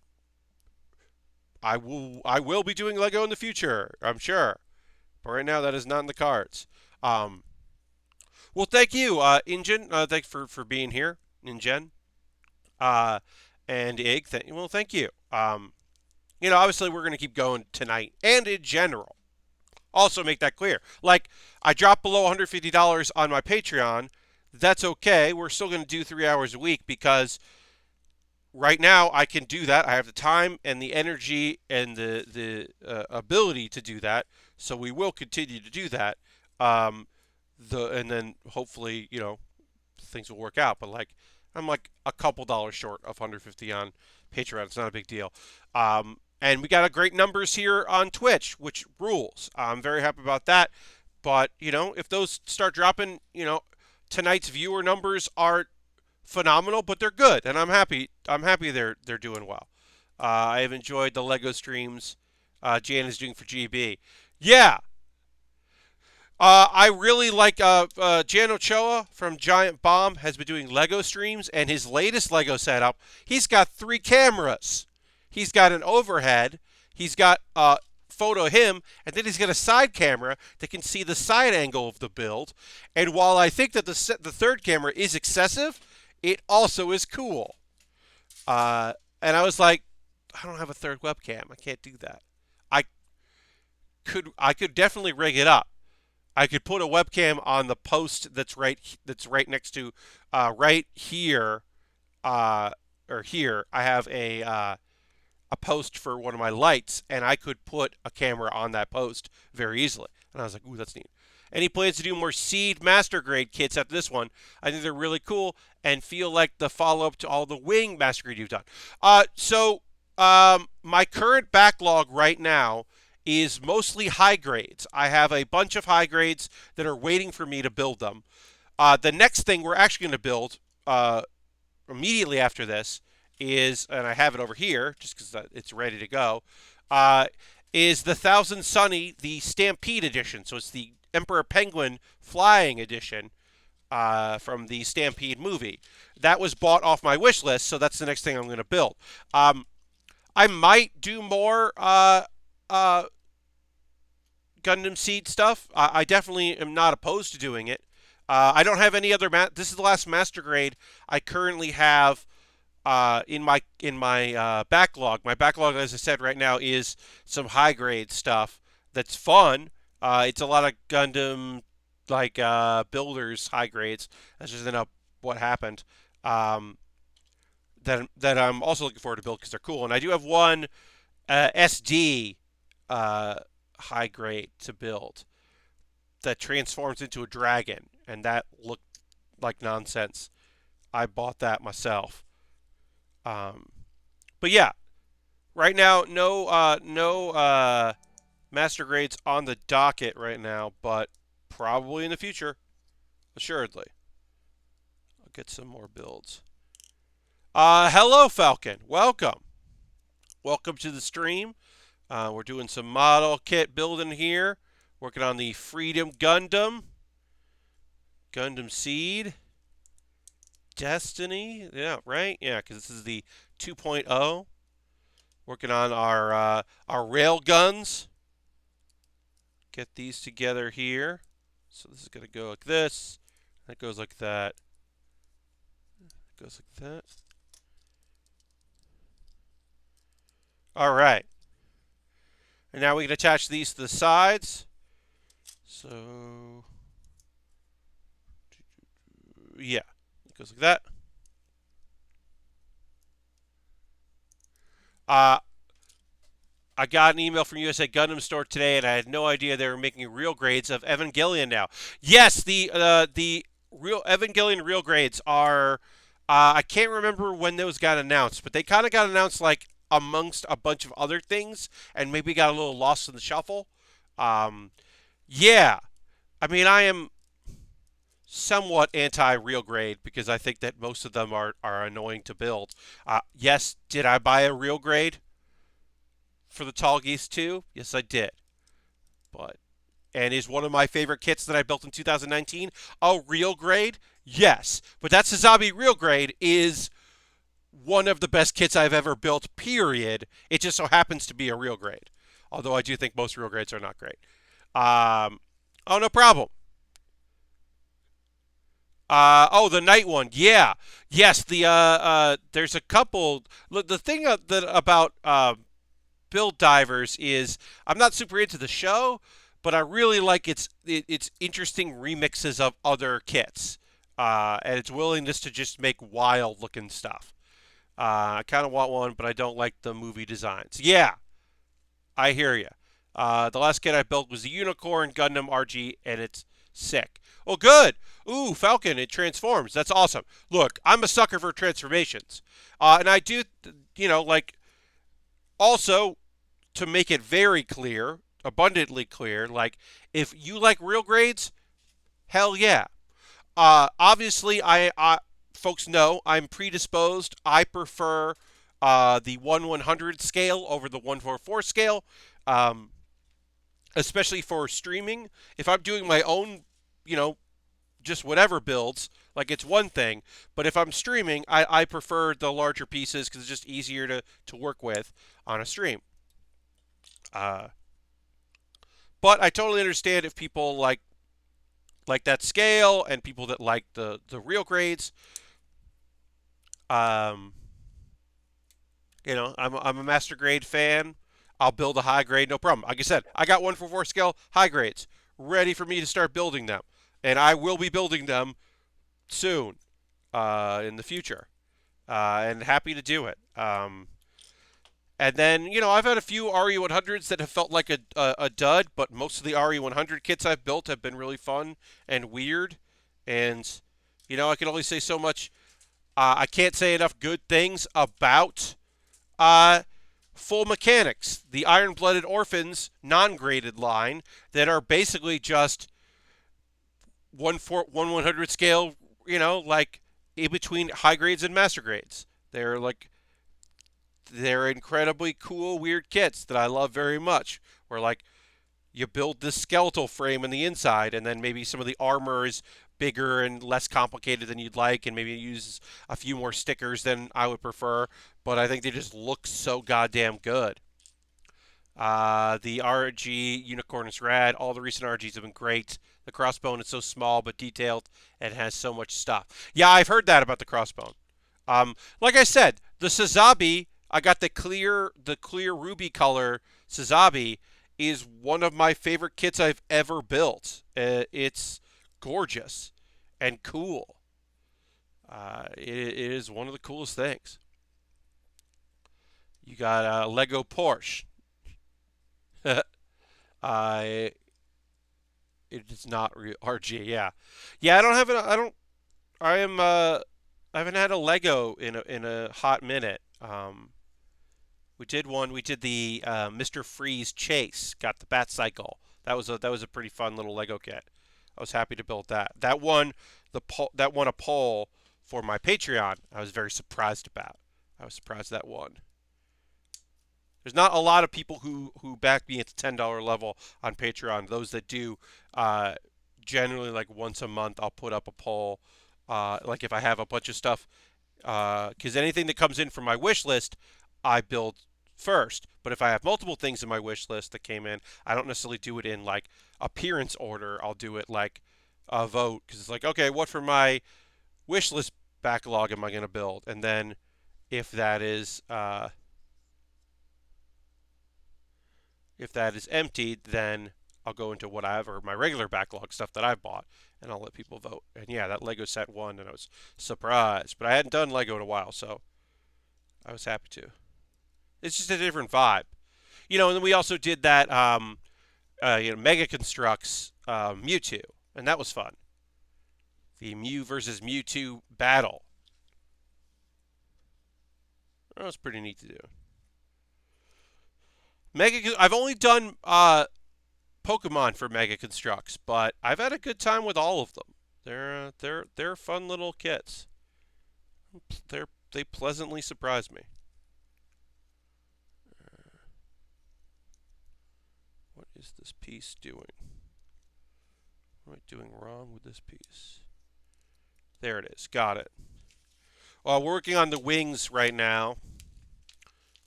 I will be doing Lego in the future, I'm sure. But right now, that is not in the cards. Well, thank you, Ingen. Thanks for being here, Ingen. And Ig, thank you. Obviously, we're going to keep going tonight and in general. Also, make that clear. Like, I dropped below $150 on my Patreon. That's okay. We're still going to do 3 hours a week because right now, I can do that. I have the time and the energy and the ability to do that. So we will continue to do that. And then hopefully, things will work out. But I'm like a couple dollars short of 150 on Patreon. It's not a big deal. And we got great numbers here on Twitch, which rules. I'm very happy about that. But if those start dropping, tonight's viewer numbers are phenomenal, but they're good, and I'm happy. I'm happy they're doing well. I have enjoyed the Lego streams Jan is doing for GB. Yeah, I really like Jan Ochoa from Giant Bomb has been doing Lego streams, and his latest Lego setup, he's got 3 cameras. He's got an overhead. He's got photo of him, and then he's got a side camera that can see the side angle of the build. And while I think that the third camera is excessive, it also is cool. And I was like, I don't have a third webcam. I can't do that. I could definitely rig it up. I could put a webcam on the post that's right next to right here or here. I have a post for one of my lights, and I could put a camera on that post very easily. And I was like, ooh, that's neat. And he plans to do more Seed Master Grade kits after this one. I think they're really cool and feel like the follow-up to all the Wing Master Grade you've done. So my current backlog right now is mostly high grades. I have a bunch of high grades that are waiting for me to build them. The next thing we're actually going to build immediately after this is, and I have it over here just because it's ready to go, is the Thousand Sunny, the Stampede edition. So it's the Emperor Penguin Flying edition from the Stampede movie. That was bought off my wish list, so that's the next thing I'm going to build. I might do more uh, Gundam Seed stuff. I definitely am not opposed to doing it. I don't have any other. This is the last master grade I currently have in my backlog. My backlog, as I said, right now is some high grade stuff that's fun. It's a lot of Gundam like builders high grades. That's just enough what happened. Um, that I'm also looking forward to build because they're cool. And I do have one SD uh, high grade to build that transforms into a dragon, and that looked like nonsense. I bought that myself. Um, but yeah, right now no master grades on the docket right now, but probably in the future, assuredly. I'll get some more builds. Hello Falcon, welcome. Welcome to the stream. We're doing some model kit building here. Working on the Freedom Gundam. Gundam Seed. Destiny. Yeah, right? Yeah, because this is the 2.0. Working on our rail guns. Get these together here. So this is going to go like this. That goes like that. It goes like that. All right. And now we can attach these to the sides. So, yeah, it goes like that. I got an email from USA Gundam Store today, and I had no idea they were making real grades of Evangelion now. Yes, the real Evangelion real grades are. I can't remember when those got announced, but they kind of got announced like amongst a bunch of other things, and maybe got a little lost in the shuffle. Yeah, I mean, I am somewhat anti-real grade because I think that most of them are annoying to build. Yes, did I buy a real grade for the Tall Geese 2? Yes, I did. But and is one of my favorite kits that I built in 2019 a real grade? Yes, but that Sazabi real grade is one of the best kits I've ever built. Period. It just so happens to be a real grade, although I do think most real grades are not great. Oh, no problem. Oh, the night one. Yeah. Yes, there's a couple. The thing that about Build Divers is I'm not super into the show, but I really like its interesting remixes of other kits, and its willingness to just make wild looking stuff. I kind of want one, but I don't like the movie designs. Yeah, I hear you. The last kit I built was the Unicorn Gundam RG, and it's sick. Oh, good. Ooh, Falcon, it transforms. That's awesome. Look, I'm a sucker for transformations. And I do, like, also, to make it very clear, abundantly clear, like, if you like real grades, hell yeah. Obviously, folks know I'm predisposed. I prefer the 1/100 scale over the 1/4 scale, especially for streaming. If I'm doing my own, just whatever builds, like it's one thing. But if I'm streaming, I prefer the larger pieces because it's just easier to work with on a stream. Uh, but I totally understand if people like that scale and people that like the real grades. Um, I'm a master grade fan. I'll build a high grade, no problem. Like I said, I got 1/4 scale high grades ready for me to start building them, and I will be building them soon, in the future, and happy to do it. And then, I've had a few RE100s that have felt like a dud, but most of the RE100 kits I've built have been really fun and weird. And, I can only say so much. I can't say enough good things about Full Mechanics, the Iron-Blooded Orphans non-graded line that are basically just 1/100 scale, like in between high grades and master grades. They're incredibly cool, weird kits that I love very much. Where like you build this skeletal frame in the inside, and then maybe some of the armor is bigger and less complicated than you'd like, and maybe use a few more stickers than I would prefer. But I think they just look so goddamn good. The RG Unicorn is rad. All the recent RGs have been great. The crossbone is so small but detailed and has so much stuff. Yeah, I've heard that about the crossbone. Like I said, the Sazabi, I got the clear ruby color Sazabi is one of my favorite kits I've ever built. It's gorgeous and cool. It is one of the coolest things. You got a Lego Porsche. uh, it is not RG. Yeah, yeah. I don't have it. I don't. I am. I haven't had a Lego in a hot minute. We did one. We did the Mr. Freeze Chase. Got the Bat Cycle. That was a pretty fun little Lego kit. I was happy to build that. That won a poll for my Patreon. I was very surprised about. I was surprised that won. There's not a lot of people who back me at the $10 level on Patreon. Those that do, generally like once a month, I'll put up a poll. Like if I have a bunch of stuff, because anything that comes in from my wish list, I build first. But if I have multiple things in my wish list that came in, I don't necessarily do it in like appearance order. I'll do it like a vote because it's like, okay, what for my wish list backlog am I going to build? And then if that is emptied, then I'll go into whatever my regular backlog stuff that I've bought, and I'll let people vote. And yeah, that Lego set won, and I was surprised. But I hadn't done Lego in a while, so I was happy to. It's just a different vibe, And then we also did that, Mega Constructs Mewtwo, and that was fun. The Mew versus Mewtwo battle. That was pretty neat to do. I've only done Pokemon for Mega Constructs, but I've had a good time with all of them. They're fun little kits. They pleasantly surprise me. What is this piece doing? What am I doing wrong with this piece? There it is. Got it. Well, we're working on the wings right now.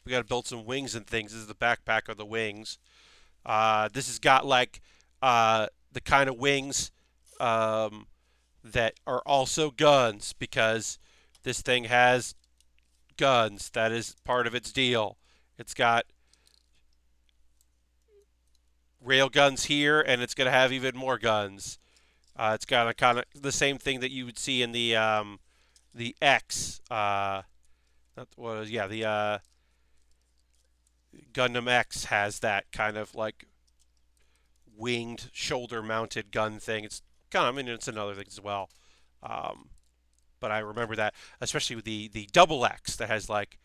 We got to build some wings and things. This is the backpack of the wings. This has got like the kind of wings that are also guns because this thing has guns. That is part of its deal. It's got rail guns here, and it's going to have even more guns. It's got a kind of the same thing that you would see in the X. The Gundam X has that kind of like winged shoulder-mounted gun thing. It's kind of, it's another thing as well. But I remember that, especially with the double X that has like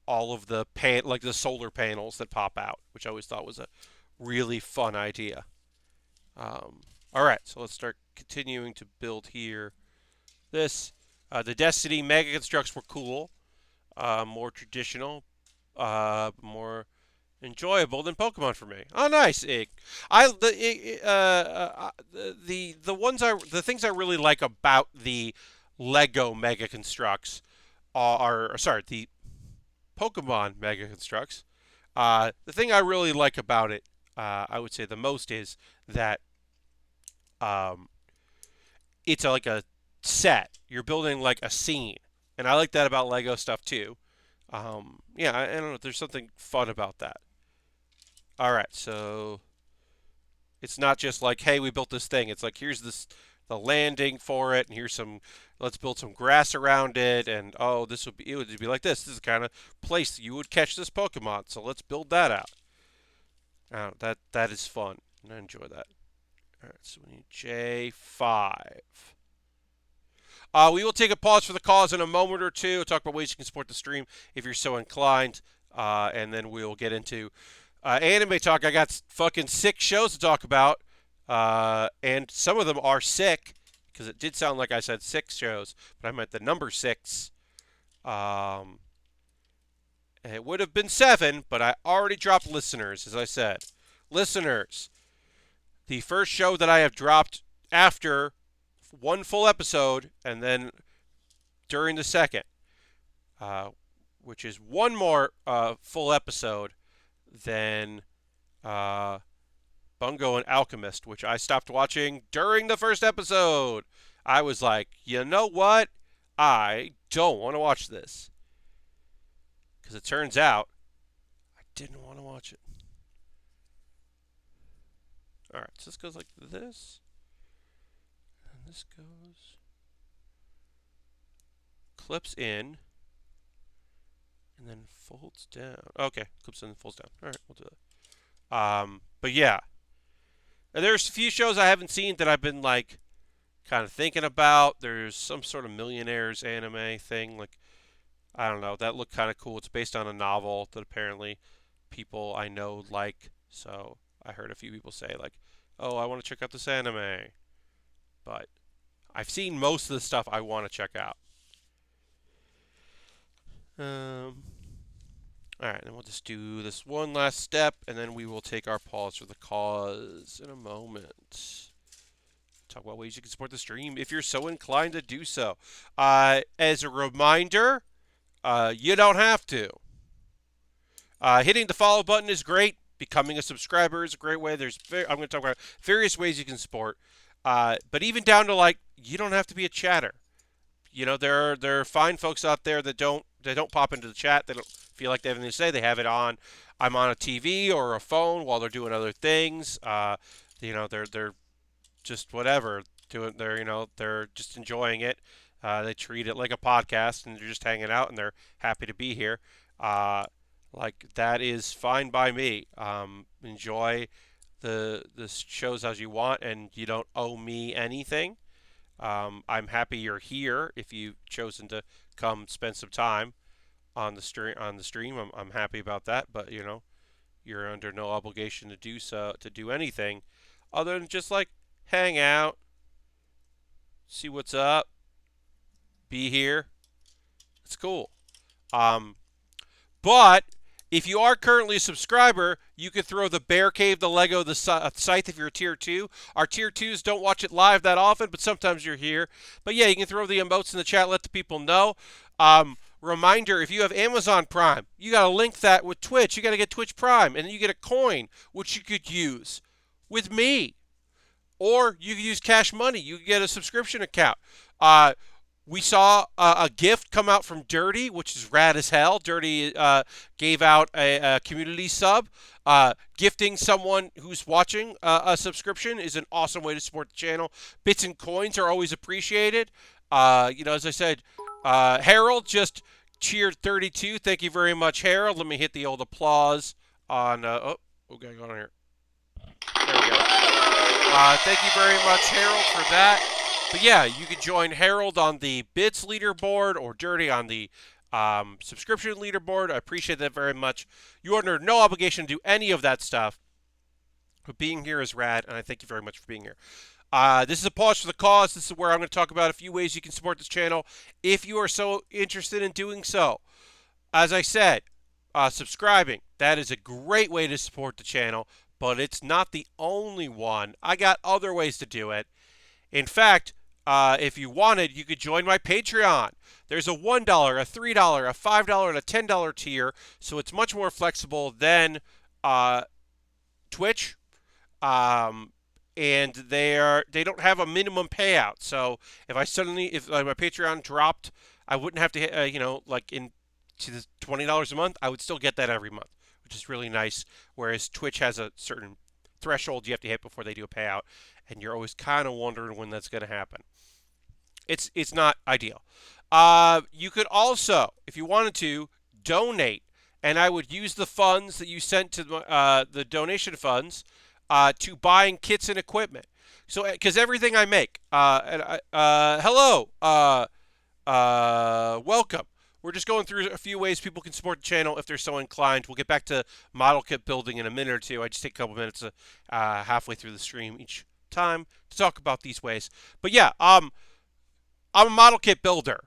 all of the like the solar panels that pop out, which I always thought was a really fun idea. All right, so let's start continuing to build here. The Destiny Mega Constructs were cool, more traditional, more enjoyable than Pokemon for me. Oh, nice, Ig. The things I really like about the Lego Mega Constructs the Pokemon Mega Constructs. The thing I really like about it, I would say the most is that it's like a set. You're building like a scene, and I like that about Lego stuff too. Yeah, I don't know. There's something fun about that. All right, so it's not just like, hey, we built this thing. It's like, here's the landing for it, and let's build some grass around it, and oh, it would be like this. This is the kind of place you would catch this Pokemon. So let's build that out. That is fun, and I enjoy that. All right, so we need J5. We will take a pause for the cause in a moment or two. We'll talk about ways you can support the stream if you're so inclined, and then we'll get into anime talk. I got fucking 6 shows to talk about, and some of them are sick, because it did sound like I said 6 shows, but I meant the number 6. It would have been 7, but I already dropped listeners, as I said. Listeners, the first show that I have dropped after one full episode, and then during the second, which is one more full episode, then Bungo and Alchemist, which I stopped watching during the first episode. I was like, you know what? I don't want to watch this. Because it turns out I didn't want to watch it. Alright, so this goes like this. And this goes. Clips in. And then folds down. Okay, clips in and folds down. Alright, we'll do that. But yeah. And there's a few shows I haven't seen that I've been like kind of thinking about. There's some sort of Millionaires anime thing. Like, I don't know. That looked kind of cool. It's based on a novel that apparently people I know like. So I heard a few people say like, oh, I want to check out this anime. But I've seen most of the stuff I want to check out. Alright, then we'll just do this one last step, and then we will take our pause for the cause in a moment. Talk about ways you can support the stream if you're so inclined to do so. As a reminder, you don't have to. Hitting the follow button is great. Becoming a subscriber is a great way. I'm going to talk about various ways you can support. But even down to like, you don't have to be a chatter. You know, there are fine folks out there that don't pop into the chat. They don't feel like they have anything to say. They have it on. I'm on a TV or a phone while they're doing other things. You know, they're just whatever doing. They're just enjoying it. They treat it like a podcast, and they're just hanging out, and they're happy to be here. Like that is fine by me. Enjoy the shows as you want, and you don't owe me anything. I'm happy you're here. If you've chosen to come spend some time on the stream, I'm happy about that. But you know, you're under no obligation to do anything other than just like hang out, see what's up, be here. It's cool. But if you are currently a subscriber, you can throw the Bear Cave, the Lego, the Scythe if you're a Tier 2. Our Tier 2s don't watch it live that often, but sometimes you're here. But yeah, you can throw the emotes in the chat, let the people know. Reminder, if you have Amazon Prime, you got to link that with Twitch. You got to get Twitch Prime, and then you get a coin, which you could use with me. Or you could use Cash Money. You could get a subscription account. We saw a gift come out from Dirty, which is rad as hell. Dirty gave out a community sub. Gifting someone who's watching a subscription is an awesome way to support the channel. Bits and coins are always appreciated. You know, as I said, Harold just cheered 32. Thank you very much, Harold. Let me hit the old applause on... what got going on here? There we go. Thank you very much, Harold, for that. But yeah, you can join Harold on the Bits leaderboard or Dirty on the subscription leaderboard. I appreciate that very much. You are under no obligation to do any of that stuff. But being here is rad, and I thank you very much for being here. This is a pause for the cause. This is where I'm going to talk about a few ways you can support this channel if you are so interested in doing so. As I said, subscribing. That is a great way to support the channel, but it's not the only one. I got other ways to do it. In fact, if you wanted, you could join my Patreon. There's a $1, a $3, a $5, and a $10 tier, so it's much more flexible than Twitch. And they don't have a minimum payout. So if my Patreon dropped, I wouldn't have to like to the $20 a month. I would still get that every month, which is really nice. Whereas Twitch has a certain threshold you have to hit before they do a payout, and you're always kind of wondering when that's going to happen. It's not ideal. You could also, if you wanted to, donate, and I would use the funds that you sent to the donation funds to buying kits and equipment. So, because everything I make, hello, welcome. We're just going through a few ways people can support the channel if they're so inclined. We'll get back to model kit building in a minute or two. I just take a couple minutes halfway through the stream each time to talk about these ways. But yeah, I'm a model kit builder,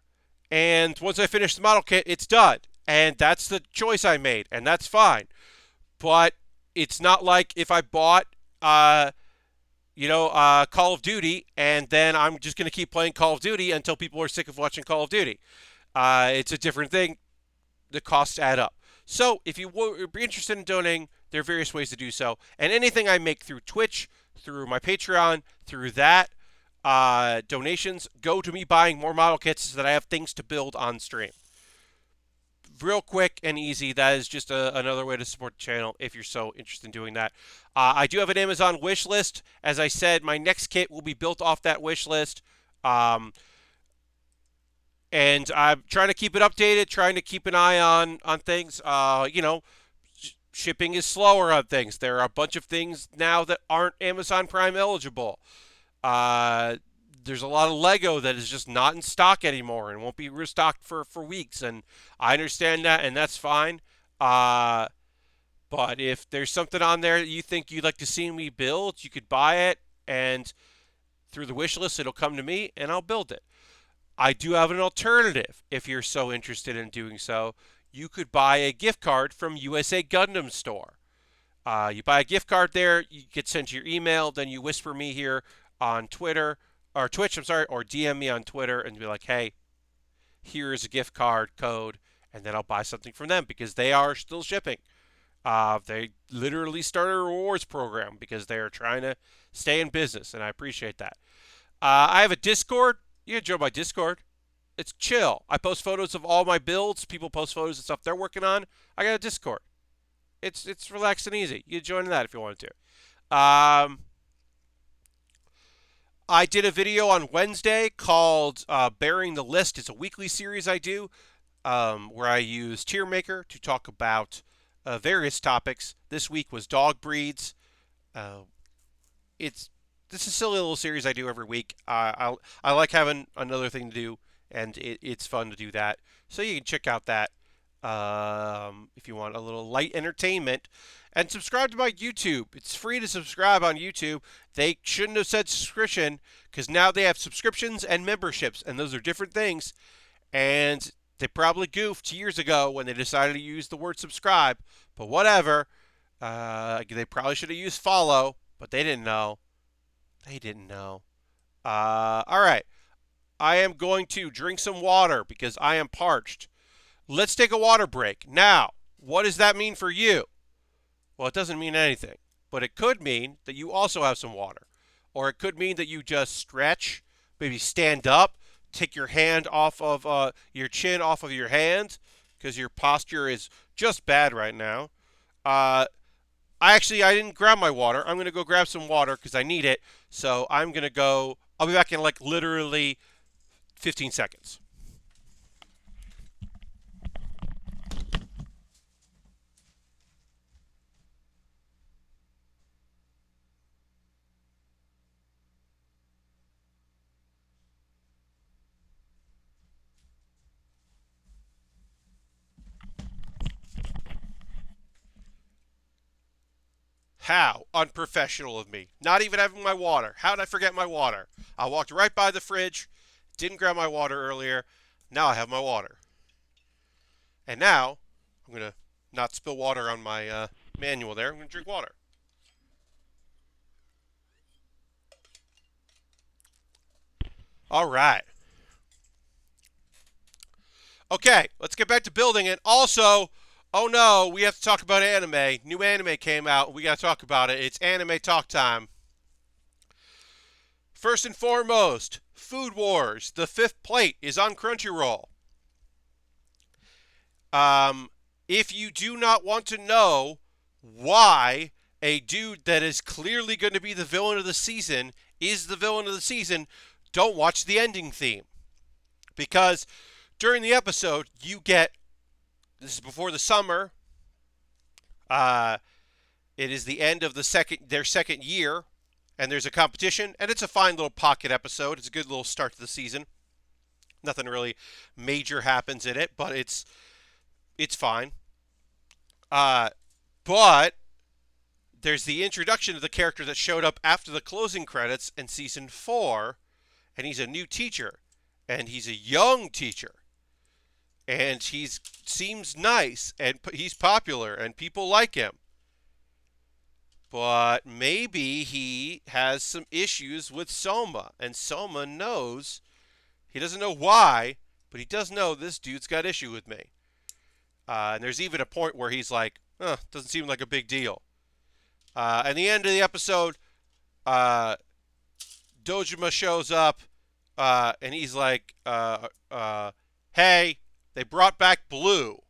and once I finish the model kit, it's done, and that's the choice I made, and that's fine. But it's not like if I bought Call of Duty, and then I'm just going to keep playing Call of Duty until people are sick of watching Call of Duty. It's a different thing. The costs add up. So if you would be interested in donating, there are various ways to do so. And anything I make through Twitch, through my Patreon, through that, donations go to me buying more model kits so that I have things to build on stream. Real quick and easy. That is just another way to support the channel if you're so interested in doing that. I do have an Amazon wish list. As I said, my next kit will be built off that wish list. And I'm trying to keep it updated, trying to keep an eye on things. Shipping is slower on things. There are a bunch of things now that aren't Amazon Prime eligible. Uh, there's a lot of Lego that is just not in stock anymore and won't be restocked for weeks. And I understand that, and that's fine. But if there's something on there that you think you'd like to see me build, you could buy it, and through the wish list, it'll come to me, and I'll build it. I do have an alternative if you're so interested in doing so. You could buy a gift card from USA Gundam Store. You buy a gift card there, you get sent to your email, then you whisper me here on Twitter, or Twitch, or DM me on Twitter and be like, hey, here is a gift card code, and then I'll buy something from them because they are still shipping. They literally started a rewards program because they are trying to stay in business, and I appreciate that. I have a Discord. You can join my Discord. It's chill. I post photos of all my builds. People post photos of stuff they're working on. I got a Discord. It's relaxed and easy. You can join that if you wanted to. I did a video on Wednesday called Baering the List. It's a weekly series I do where I use Tier Maker to talk about various topics. This week was dog breeds. This is a silly little series I do every week. I like having another thing to do, and it's fun to do that. So you can check out that if you want a little light entertainment. And subscribe to my YouTube. It's free to subscribe on YouTube. They shouldn't have said subscription because now they have subscriptions and memberships, and those are different things. And they probably goofed years ago when they decided to use the word subscribe, but whatever. They probably should have used follow, but they didn't know. They didn't know. All right. I am going to drink some water because I am parched. Let's take a water break. Now, what does that mean for you? Well, it doesn't mean anything, but it could mean that you also have some water. Or it could mean that you just stretch, maybe stand up, take your hand off of your chin off of your hand because your posture is just bad right now. I didn't grab my water. I'm going to go grab some water because I need it. So I'm going to go. I'll be back in like literally 15 seconds. How unprofessional of me. Not even having my water. How did I forget my water? I walked right by the fridge, didn't grab my water earlier. Now I have my water. And now I'm going to not spill water on my manual there. I'm going to drink water. All right. Okay, let's get back to building it. Also, oh no, we have to talk about anime. New anime came out. We got to talk about it. It's anime talk time. First and foremost, Food Wars. The Fifth Plate is on Crunchyroll. If you do not want to know why a dude that is clearly going to be the villain of the season is the villain of the season, don't watch the ending theme. Because during the episode, you get, this is before the summer, it is the end of their second year, and there's a competition, and it's a fine little pocket episode. It's a good little start to the season. Nothing really major happens in it, but it's fine. But there's the introduction of the character that showed up after the closing credits in season 4, and he's a new teacher, and he's a young teacher, and he seems nice, and he's popular, and people like him. but maybe he has some issues with Soma, and Soma knows. He doesn't know why, but he does know this dude's got issue with me. And there's even a point where he's like, doesn't seem like a big deal. At the end of the episode, Dojima shows up, and he's like, hey, they brought back Blue.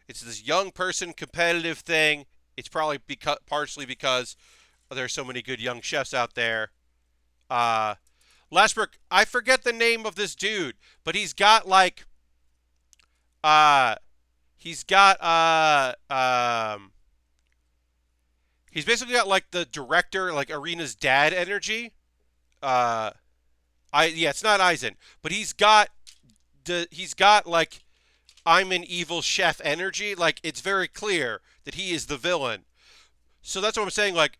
It's this young person competitive thing. It's probably partially because there's so many good young chefs out there. Lastbrook, I forget the name of this dude, but he's got like, he's got, he's basically got like the director, like Arena's dad energy. It's not Aizen, but he's got like I'm an evil chef energy. Like it's very clear that he is the villain. So that's what I'm saying. Like,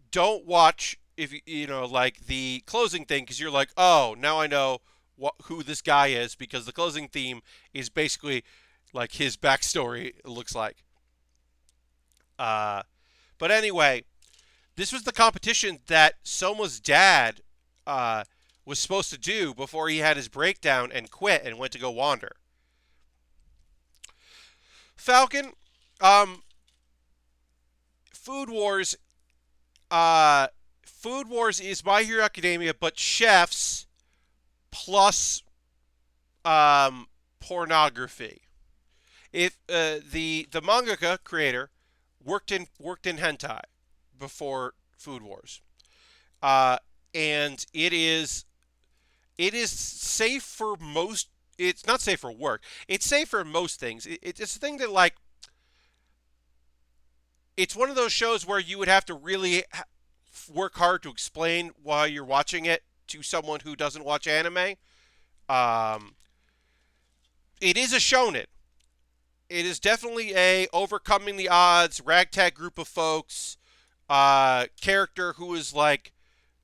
don't watch if you know like the closing thing because you're like, oh, now I know who this guy is because the closing theme is basically like his backstory. It looks like. But anyway, this was the competition that Soma's dad was supposed to do before he had his breakdown and quit and went to go wander. Falcon, Food Wars. Food Wars is My Hero Academia, but chefs plus pornography. If the mangaka creator worked in hentai before Food Wars, and it is safe for most. It's not safe for work. It's safe for most things. It's a thing that like. It's one of those shows where you would have to really work hard to explain why you're watching it to someone who doesn't watch anime. It is a shonen. It is definitely a overcoming the odds, ragtag group of folks, character who is like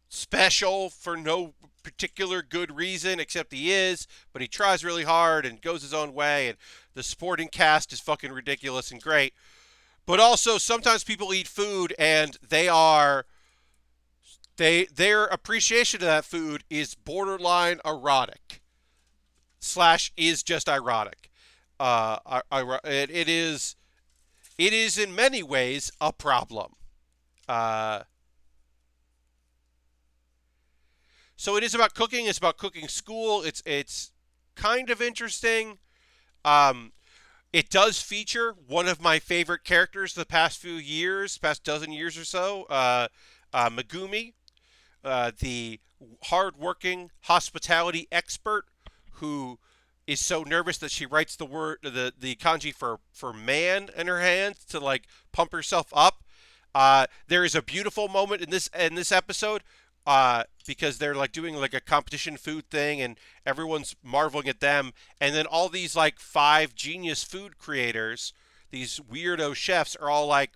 special for no particular good reason, except he is, but he tries really hard and goes his own way, and the supporting cast is fucking ridiculous and great. But also, sometimes people eat food and their appreciation of that food is borderline erotic / is just ironic. It is in many ways a problem. So it is about cooking. It's about cooking school. It's kind of interesting. It does feature one of my favorite characters the past few years, past dozen years or so, Megumi, the hardworking hospitality expert who is so nervous that she writes the kanji for man in her hands to like pump herself up. There is a beautiful moment in this episode because they're like doing like a competition food thing and everyone's marveling at them, and then all these like 5 genius food creators, these weirdo chefs, are all like,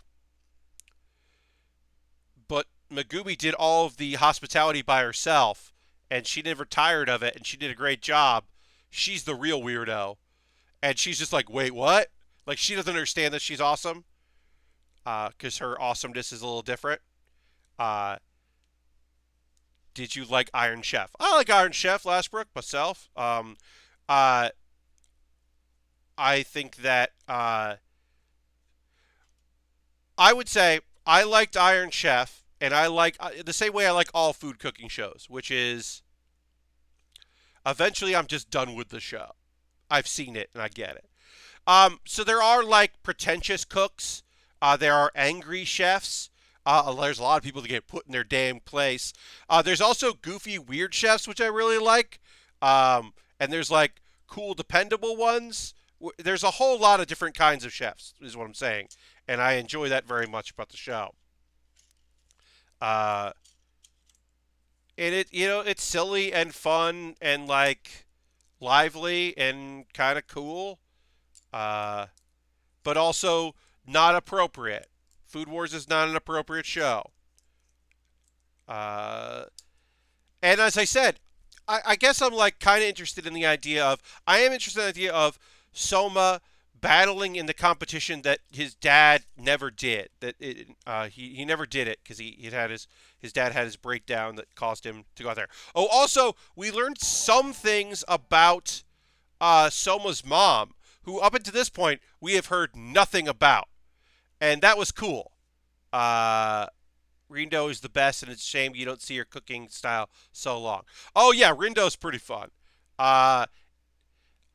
but Megumi did all of the hospitality by herself and she never tired of it and she did a great job. She's the real weirdo. And she's just like, wait, what? Like, she doesn't understand that she's awesome. Because her awesomeness is a little different. Did you like Iron Chef? I like Iron Chef, Lastbrook, myself. I think that I would say I liked Iron Chef, and I like the same way I like all food cooking shows, which is eventually I'm just done with the show. I've seen it and I get it. So there are like pretentious cooks. There are angry chefs. There's a lot of people that get put in their damn place. There's also goofy, weird chefs, which I really like. And there's like cool, dependable ones. There's a whole lot of different kinds of chefs, is what I'm saying. And I enjoy that very much about the show. And it's silly and fun and like lively and kind of cool. But also not appropriate. Food Wars is not an appropriate show. And as I said, I guess I'm like kind of interested in the idea of, I am interested in the idea of Soma battling in the competition that his dad never did. He never did it because he had his dad had his breakdown that caused him to go out there. Oh, also we learned some things about Soma's mom, who up until this point we have heard nothing about, and that was cool. Rindo is the best, and it's a shame you don't see her cooking style so long. Oh yeah, Rindo's pretty fun.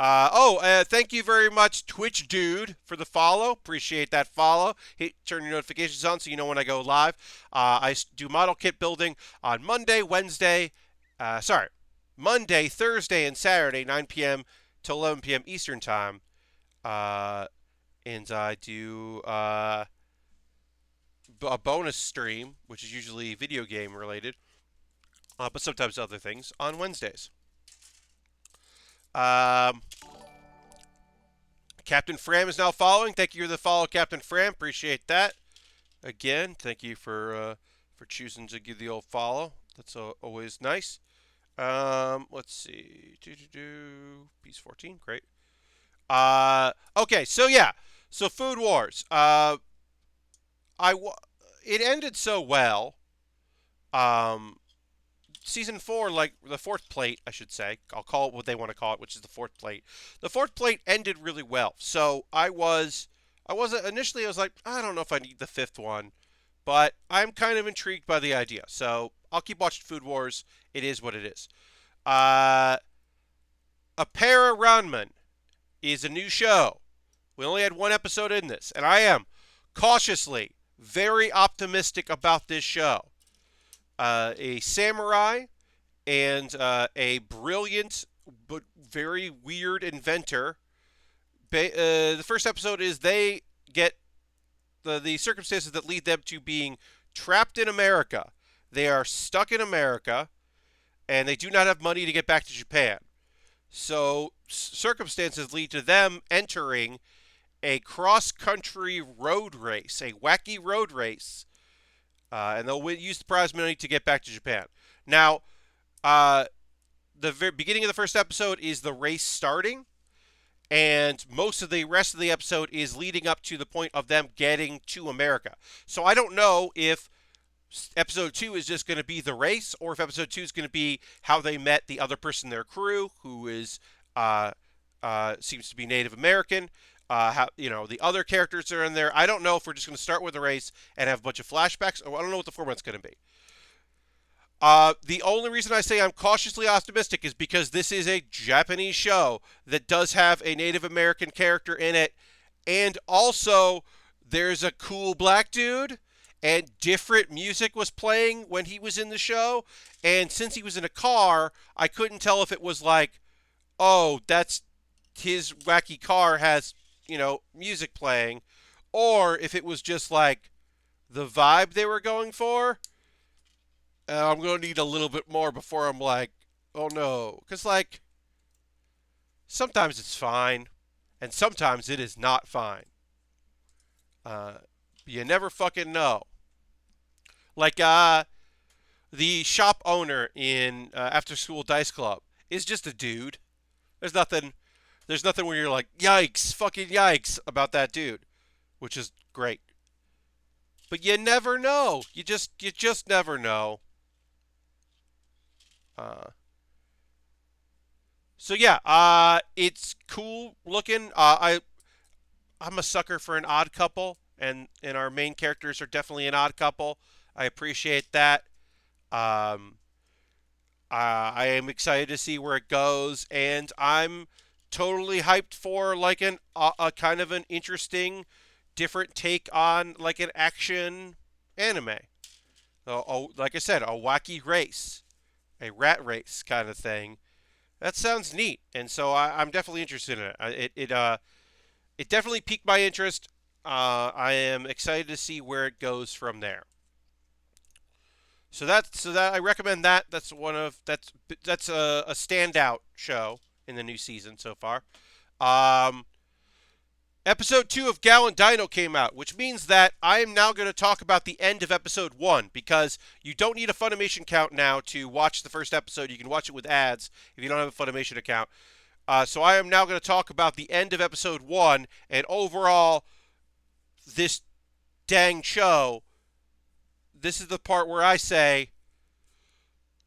Thank you very much, Twitch Dude, for the follow. Appreciate that follow. Turn your notifications on so you know when I go live. I do model kit building on Monday, Thursday, and Saturday, 9 p.m. to 11 p.m. Eastern Time. And I do a bonus stream, which is usually video game related, but sometimes other things, on Wednesdays. Captain Fram is now following. Thank you for the follow, Captain Fram. Appreciate that. Again, thank you for choosing to give the old follow. That's always nice. Let's see. Piece 14. Great. Okay, so yeah. So Food Wars. It ended so well. Season 4, like the fourth plate, I should say. I'll call it what they want to call it, which is the fourth plate. The fourth plate ended really well. So I was like, I don't know if I need the fifth one, but I'm kind of intrigued by the idea. So I'll keep watching Food Wars. It is what it is. APPARE-RANMAN is a new show. We only had one episode in this, and I am cautiously very optimistic about this show. A samurai and a brilliant but very weird inventor. The first episode is they get the circumstances that lead them to being trapped in America. They are stuck in America, and they do not have money to get back to Japan. So circumstances lead to them entering a cross-country road race, a wacky road race. And they'll use the prize money to get back to Japan. Now, the beginning of the first episode is the race starting, and most of the rest of the episode is leading up to the point of them getting to America. So I don't know if episode 2 is just going to be the race, or if episode 2 is going to be how they met the other person in their crew, who is seems to be Native American. The other characters are in there. I don't know if we're just going to start with the race and have a bunch of flashbacks. I don't know what the format's going to be. The only reason I say I'm cautiously optimistic is because this is a Japanese show that does have a Native American character in it. And also, there's a cool black dude, and different music was playing when he was in the show. And since he was in a car, I couldn't tell if it was like, oh, that's his wacky car has music playing, or if it was just like the vibe they were going for. I'm going to need a little bit more before I'm like, oh no. Because, like, sometimes it's fine, and sometimes it is not fine. You never fucking know. Like, the shop owner in After School Dice Club is just a dude. There's nothing where you're like, yikes, fucking yikes about that dude, which is great. But you never know. You just never know. So yeah, it's cool looking. I'm a sucker for an odd couple, and our main characters are definitely an odd couple. I appreciate that. I am excited to see where it goes, and I'm totally hyped for like a kind of an interesting, different take on like an action anime. Like I said, a wacky race, a rat race kind of thing. That sounds neat, and so I'm definitely interested in it. It definitely piqued my interest. I am excited to see where it goes from there. So that I recommend that. That's a standout show in the new season so far. Episode 2 of Gallant Dino came out, which means that I am now going to talk about the end of episode 1, because you don't need a Funimation account now to watch the first episode. You can watch it with ads if you don't have a Funimation account. So I am now going to talk about the end of episode 1 and overall this dang show. This is the part where I say,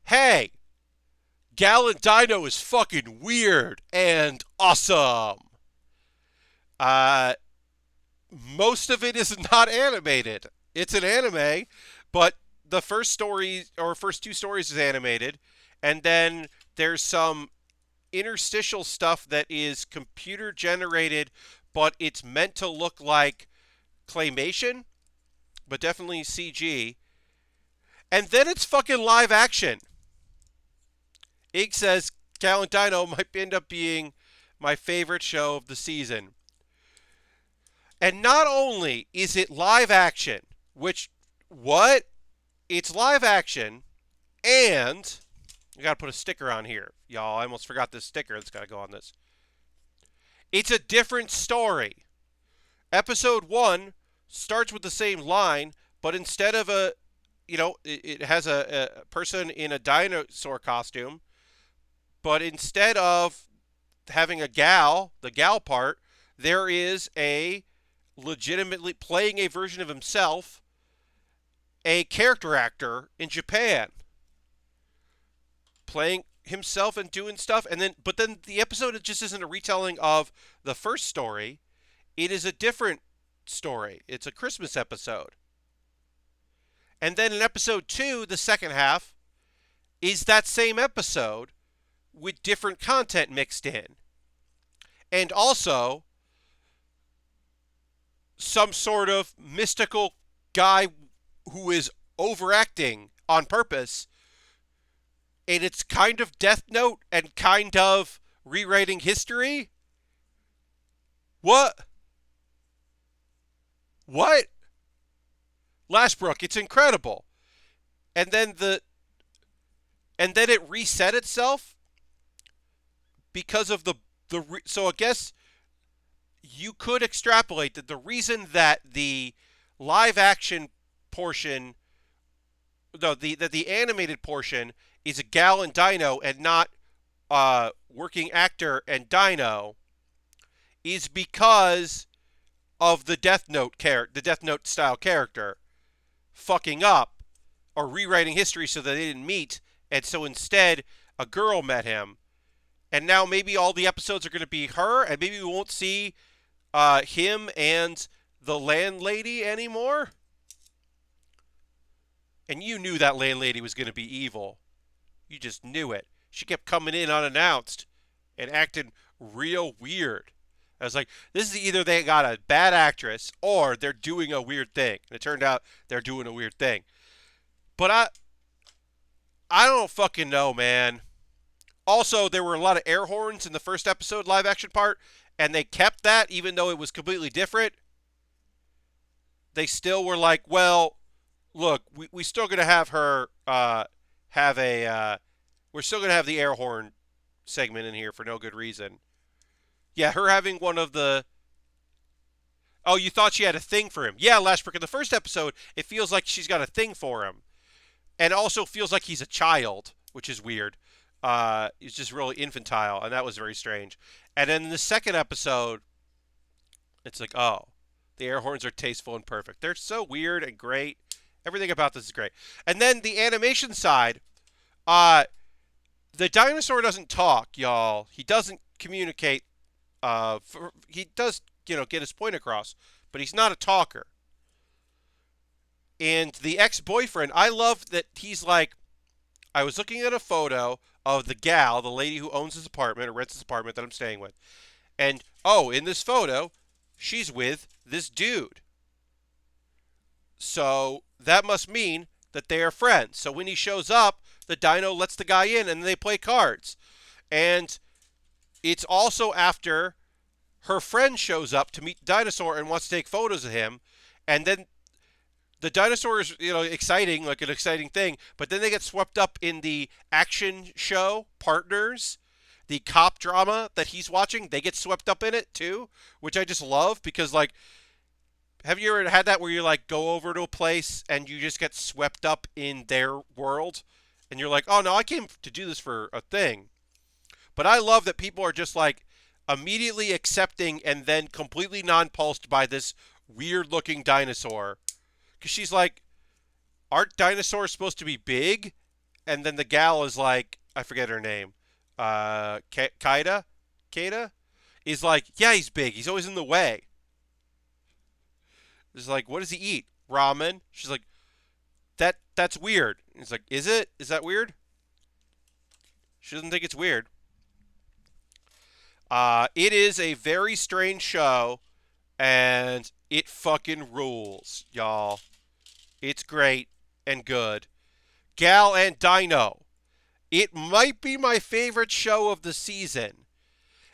hey, Gallant Dino is fucking weird and awesome. Uh, Most of it is not animated. It's an anime, but the first story or first 2 stories is animated, and then there's some interstitial stuff that is computer generated, but it's meant to look like claymation, but definitely CG. And then it's fucking live action. Ig says Gallant Dino might end up being my favorite show of the season. And not only is it live action, which, what? It's live action, and I gotta put a sticker on here. Y'all, I almost forgot this sticker that's gotta go on this. It's a different story. Episode 1 starts with the same line, but instead of it has a person in a dinosaur costume, but instead of having the gal part, there is a legitimately playing a version of himself, a character actor in Japan, playing himself and doing stuff, but then the episode just isn't a retelling of the first story. It is a different story. It's a Christmas episode. And then in episode 2, the second half, is that same episode with different content mixed in. And also some sort of mystical guy who is overacting on purpose. And it's kind of Death Note and kind of rewriting history. What? Lashbrook, it's incredible. And then it reset itself because of so I guess you could extrapolate that the reason that the live action portion, that the animated portion is a gal and Dino and not working actor and Dino, is because of the Death Note style character fucking up or rewriting history so that they didn't meet, and so instead a girl met him, and now maybe all the episodes are going to be her, and maybe we won't see him and the landlady anymore. And you knew that landlady was going to be evil. You just knew it. She kept coming in unannounced and acting real weird. I was like, this is either they got a bad actress or they're doing a weird thing. And it turned out they're doing a weird thing. But I don't fucking know, man. Also, there were a lot of air horns in the first episode live action part, and they kept that even though it was completely different. They still were like, well, look, we still going to have her we're still going to have the air horn segment in here for no good reason. Yeah, her having one of the... Oh, you thought she had a thing for him. Yeah, Lashbrook, in the first episode, it feels like she's got a thing for him. And also feels like he's a child, which is weird. He's just really infantile, and that was very strange. And then in the second episode, it's like, oh, the air horns are tasteful and perfect. They're so weird and great. Everything about this is great. And then the animation side, the dinosaur doesn't talk, y'all. He doesn't communicate. He does, get his point across, but he's not a talker. And the ex-boyfriend, I love that he's like, I was looking at a photo of the gal, the lady who owns this apartment or rents this apartment that I'm staying with. And, in this photo, she's with this dude. So that must mean that they are friends. So when he shows up, the dino lets the guy in and they play cards. And it's also after her friend shows up to meet the dinosaur and wants to take photos of him. And then the dinosaur is, exciting, like an exciting thing. But then they get swept up in the action show, Partners, the cop drama that he's watching. They get swept up in it too, which I just love because, like, have you ever had that where you, like, go over to a place and you just get swept up in their world? And you're like, oh, no, I came to do this for a thing. But I love that people are just like immediately accepting and then completely nonplussed by this weird looking dinosaur. Because she's like, aren't dinosaurs supposed to be big? And then the gal is like, I forget her name. Kaida? Kaida? Is like, yeah, he's big. He's always in the way. It's like, what does he eat? Ramen. She's like, that's weird. He's like, is it? Is that weird? She doesn't think it's weird. It is a very strange show, and it fucking rules, y'all. It's great and good. Gal and Dino. It might be my favorite show of the season.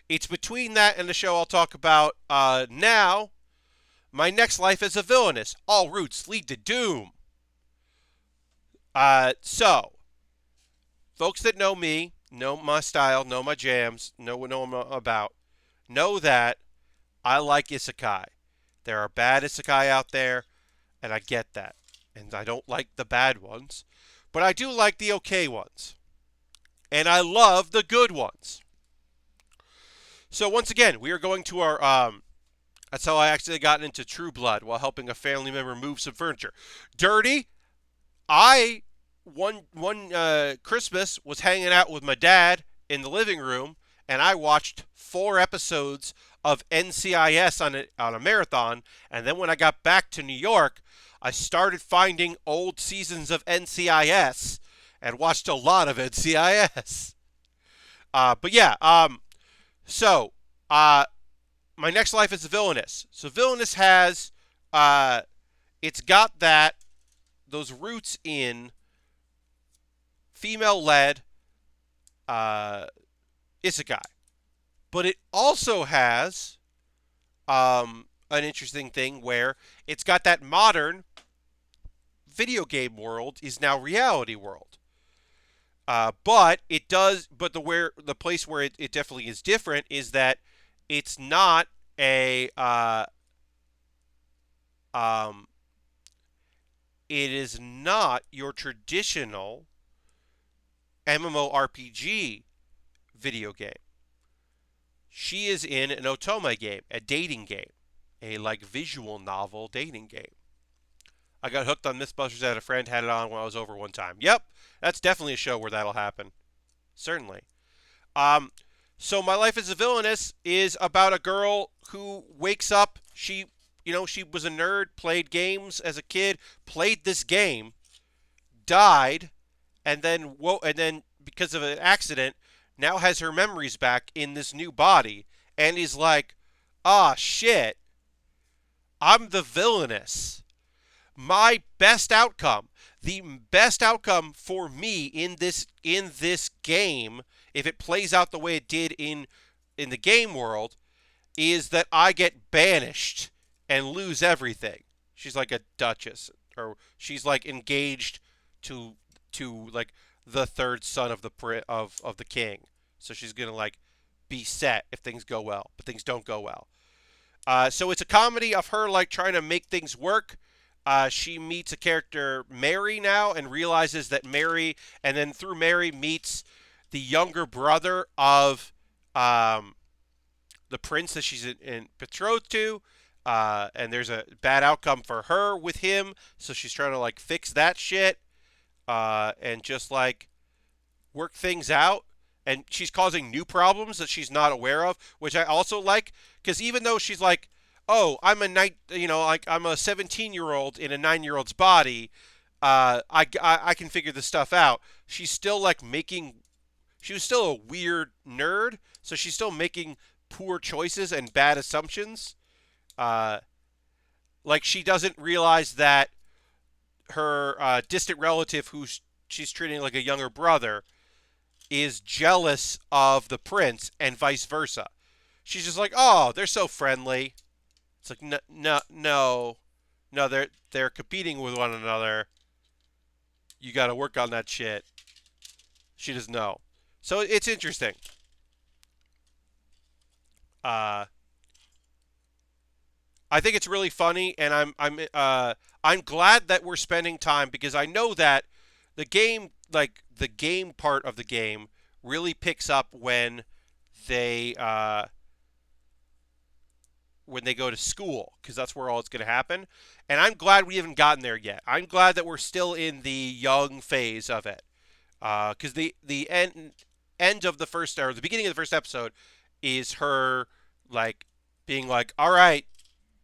It's between that and the show I'll talk about now. My Next Life as a Villainess. All routes lead to doom. So, folks that know me, know my style, know my jams, know what I'm about, know that I like isekai. There are bad isekai out there, and I get that. And I don't like the bad ones, but I do like the okay ones. And I love the good ones. So once again, we are going to our, that's how I actually got into True Blood while helping a family member move some furniture. Dirty. One Christmas was hanging out with my dad in the living room, and I watched 4 episodes of NCIS on a marathon. And then when I got back to New York, I started finding old seasons of NCIS and watched a lot of NCIS. But yeah, so My Next Life is a Villainess. So Villainess has, it's got those roots in female-led isekai. But it also has an interesting thing where it's got that modern video game world is now reality world. But it does. But the place where it definitely is different is that it's not a. It is not your traditional MMORPG video game. She is in an otome game, a dating game, a like visual novel dating game. I got hooked on Mythbusters that a friend had it on when I was over one time. Yep, that's definitely a show where that'll happen. Certainly. So My Life as a Villainess is about a girl who wakes up. She was a nerd, played games as a kid, played this game, died, and then because of an accident, now has her memories back in this new body, and is like, ah, shit, I'm the villainess. My best outcome, the best outcome for me in this game, if it plays out the way it did in the game world, is that I get banished and lose everything. She's like a duchess, or she's like engaged to like the third son of the king. So she's gonna like be set if things go well, but things don't go well. So it's a comedy of her like trying to make things work. She meets a character, Mary, now, and realizes that Mary, and then through Mary meets the younger brother of the prince that she's betrothed to. And there's a bad outcome for her with him, so she's trying to like fix that shit, and just like work things out. And she's causing new problems that she's not aware of, which I also like, because even though she's like, oh, I'm a 17-year-old in a 9-year-old's body, I can figure this stuff out. She's still like she was still a weird nerd, so she's still making poor choices and bad assumptions. Like she doesn't realize that her distant relative, who she's treating like a younger brother, is jealous of the prince, and vice versa. She's just like, oh, they're so friendly. It's like, no, they're competing with one another. You got to work on that shit. She doesn't know. So it's interesting. I think it's really funny, and I'm glad that we're spending time, because I know that the game part of the game really picks up they uh, when they go to school, because that's where all it's going to happen. And I'm glad we haven't gotten there yet. I'm glad that we're still in the young phase of it, because the end of the first, or the beginning of the first episode is her like being like, all right,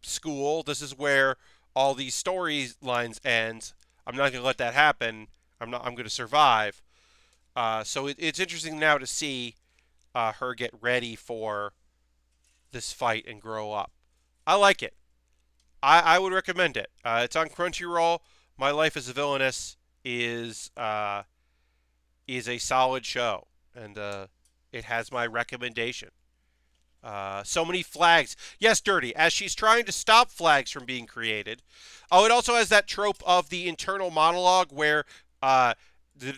school, this is where all these storylines end. I'm not going to let that happen. I'm going to survive. So it's interesting now to see her get ready for this fight and grow up. I like it. I would recommend it. It's on Crunchyroll. My Life as a Villainess is is a solid show, and it has my recommendation. So many flags. Yes, dirty. As she's trying to stop flags from being created. Oh, it also has that trope of the internal monologue where the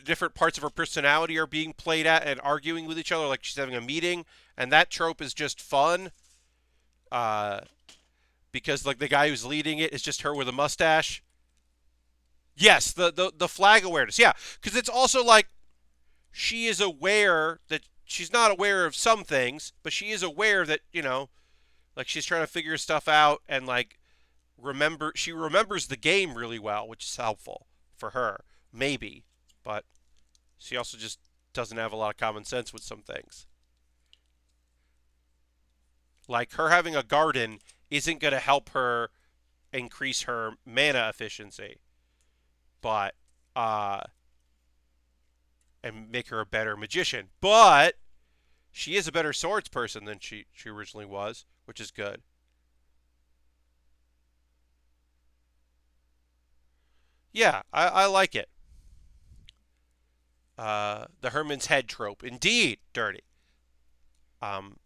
different parts of her personality are being played at and arguing with each other, like she's having a meeting. And that trope is just fun. Because like the guy who's leading it is just her with a mustache. Yes, the flag awareness. Yeah, because it's also like she is aware that she's not aware of some things, but she is aware that, like she's trying to figure stuff out and like she remembers the game really well, which is helpful for her, maybe, but she also just doesn't have a lot of common sense with some things. Like her having a garden isn't going to help her increase her mana efficiency, but and make her a better magician. But she is a better swords person than she originally was, which is good. Yeah, I like it. The Herman's head trope, indeed, dirty. Um,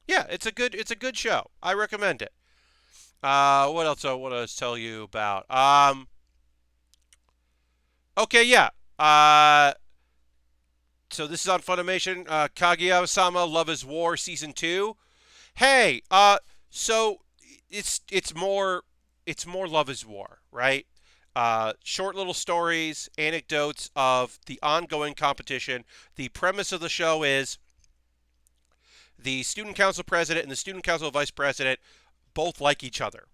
yeah, it's a good show. I recommend it. What else I want to tell you about? Okay, yeah. So this is on Funimation. Kaguya-sama Love is War season 2. Hey, so it's more Love is War, right? Short little stories, anecdotes of the ongoing competition. The premise of the show is the student council president and the student council vice president both like each other,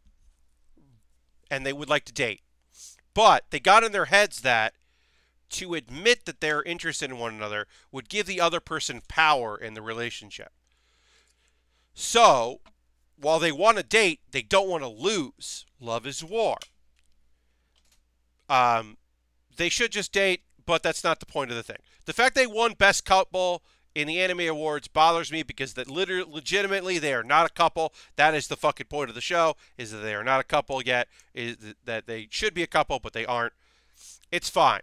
and they would like to date. But they got in their heads that to admit that they're interested in one another would give the other person power in the relationship. So, while they want to date, they don't want to lose. Love is war. Um, they should just date, but that's not the point of the thing. The fact they won Best Couple in the Anime Awards bothers me because that legitimately they are not a couple. That is the fucking point of the show, is that they are not a couple yet, is that they should be a couple, but they aren't. It's fine.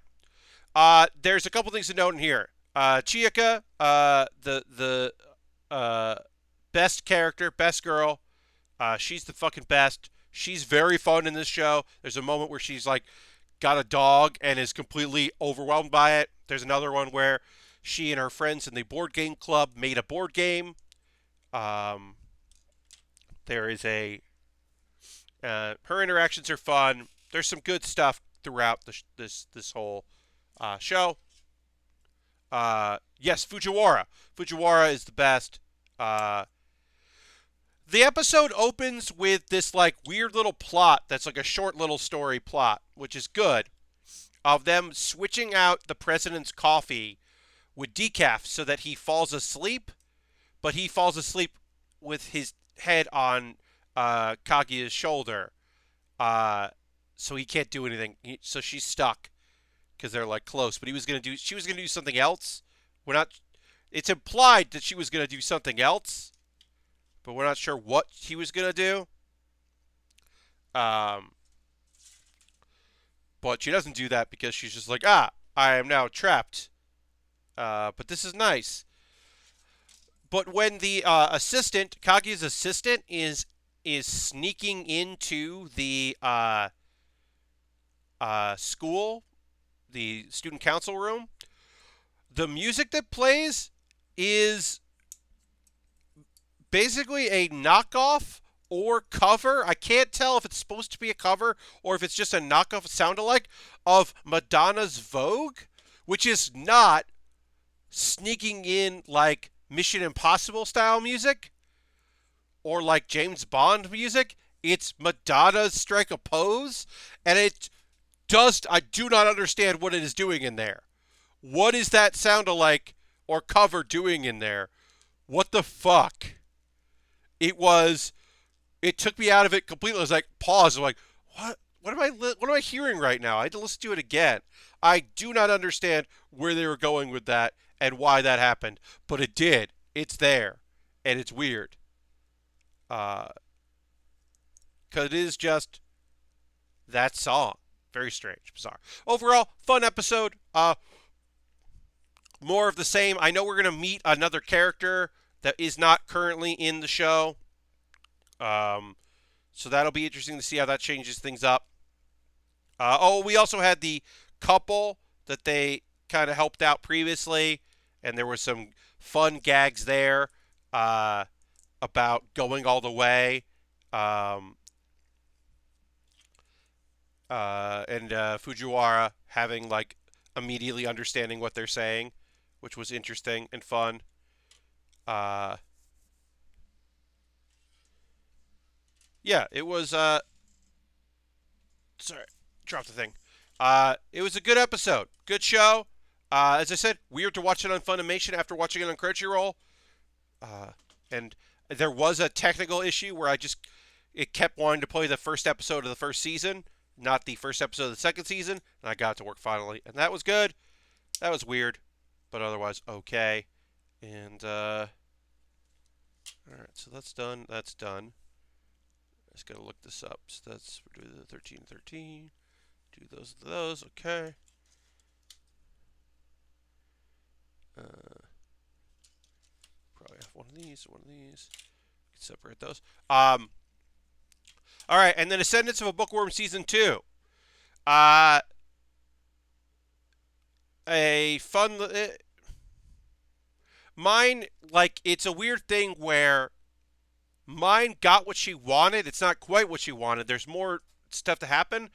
There's a couple things to note in here. Chiyaka, the best character, best girl. She's the fucking best. She's very fun in this show. There's a moment where she's like got a dog and is completely overwhelmed by it. There's another one where she and her friends in the board game club made a board game. Um, there is her interactions are fun. There's some good stuff throughout this whole show. Yes, Fujiwara. Fujiwara is the best. The episode opens with this like weird little plot that's like a short little story plot, which is good, of them switching out the president's coffee with decaf so that he falls asleep, but he falls asleep with his head on Kaguya's shoulder, so he can't do anything. So she's stuck because they're like close. But she was gonna do something else. We're not. It's implied that she was gonna do something else, but we're not sure what he was gonna do. Um, but she doesn't do that because she's just like, I am now trapped. But this is nice. But when the assistant, Kaguya's assistant, is sneaking into the school, the student council room, the music that plays is basically a knockoff or cover. I can't tell if it's supposed to be a cover or if it's just a knockoff sound-alike of Madonna's Vogue, which is not sneaking in like Mission Impossible style music or like James Bond music. It's Madonna's Strike a Pose, and I do not understand what it is doing in there. What is that sound alike or cover doing in there? What the fuck? It was. It took me out of it completely. I was like, pause. I'm like, what? What am I hearing right now? I had to listen to it again. I do not understand where they were going with that and why that happened, but it did. It's there, and it's weird. Because it is just that song. Very strange, bizarre. Overall, fun episode. More of the same. I know we're gonna meet another character that is not currently in the show. Um, so that'll be interesting to see how that changes things up. We also had the couple that they kind of helped out previously, and there were some fun gags there about going all the way. Um, and Fujiwara having like immediately understanding what they're saying, which was interesting and fun. Uh, yeah, it was. Sorry, dropped the thing. It was a good episode, good show. As I said, weird to watch it on Funimation after watching it on Crunchyroll. And there was a technical issue where it kept wanting to play the first episode of the first season, not the first episode of the second season, and I got it to work finally, and that was good. That was weird, but otherwise okay. And all right, so that's done. That's done. I just gotta look this up. So we're doing the 1313. Do those. Okay. Probably have one of these. Can separate those. All right, and then Ascendance of a Bookworm season 2. Uh, a fun. Mine, like, it's a weird thing where mine got what she wanted. It's not quite what she wanted. There's more stuff to happen,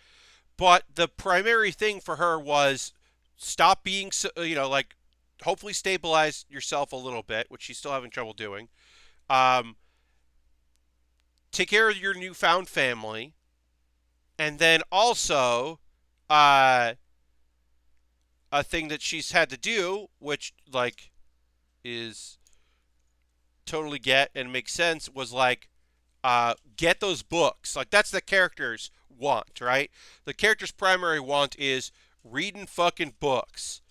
but the primary thing for her was stop being, like, hopefully stabilize yourself a little bit, which she's still having trouble doing. Um, take care of your newfound family, and then also, a thing that she's had to do, which like is totally get and makes sense, was like get those books. Like that's the character's want, right? The character's primary want is reading fucking books.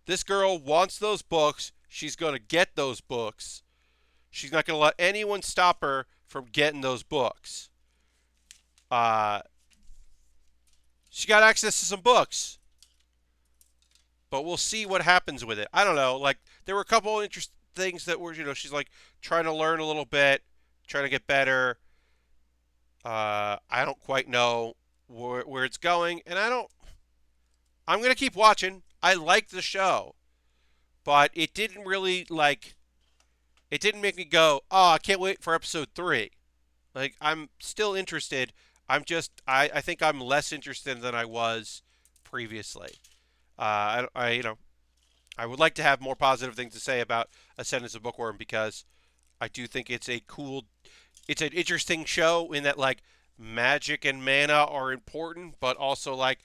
This girl wants those books. She's gonna get those books. She's not gonna let anyone stop her from getting those books. She got access to some books, but we'll see what happens with it. I don't know. Like there were a couple of interesting things that were, she's like trying to learn a little bit, trying to get better. I don't quite know where it's going, and I'm gonna keep watching. I like the show, but it didn't really like. It didn't make me go, oh, I can't wait for episode 3. Like I'm still interested. I think I'm less interested than I was previously. I would like to have more positive things to say about Ascendance of Bookworm because I do think it's it's an interesting show in that like magic and mana are important, but also like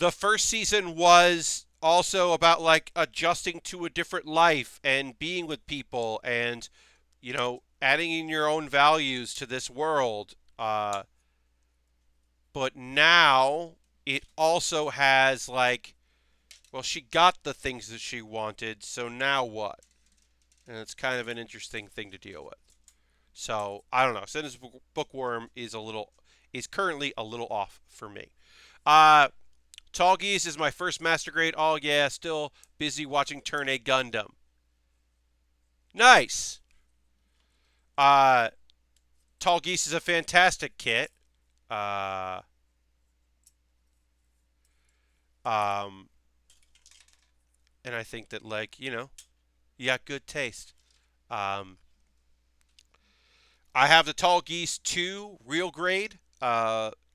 the first season was also about like adjusting to a different life and being with people and adding in your own values to this world. But now it also has like, well, she got the things that she wanted, so now what? And it's kind of an interesting thing to deal with. So I don't know. Ascendance Bookworm is currently a little off for me. Tall Geese is my first master grade. Oh yeah, still busy watching Turn A Gundam. Nice. Tall Geese is a fantastic kit. Uh, and I think that like you got good taste. Um, I have the Tall Geese 2 real grade.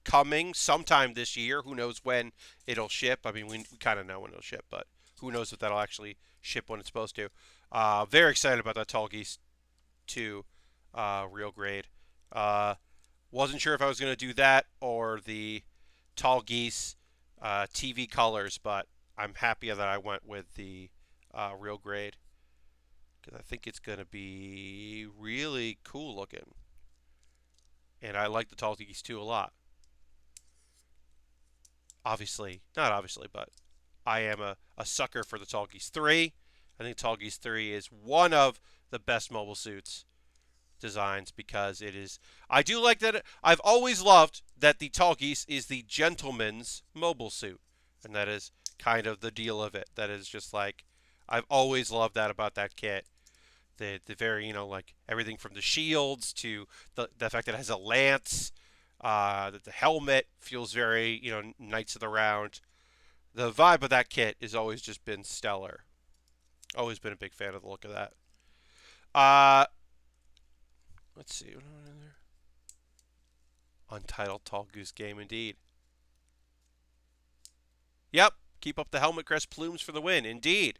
coming sometime this year. Who knows when it'll ship? I mean, we kind of know when it'll ship, but who knows if that'll actually ship when it's supposed to. Very excited about that Tall Geese 2 real grade. Wasn't sure if I was going to do that or the Tall Geese TV colors, but I'm happy that I went with the real grade because I think it's going to be really cool looking. And I like the Tall Geese 2 a lot. Not obviously, but I am a sucker for the Tall Geese 3. I think Tall Geese 3 is one of the best mobile suits designs because it is. I do like that. I've always loved that the Tall Geese is the gentleman's mobile suit, and that is kind of the deal of it. That is just like I've always loved that about that kit. The very like everything from the shields to the fact that it has a lance, that the helmet feels very Knights of the Round. The vibe of that kit has always just been stellar. Always been a big fan of the look of that. Let's see. What am I in there? Untitled Tall Goose Game, indeed. Yep. Keep up the helmet crest plumes for the win, indeed.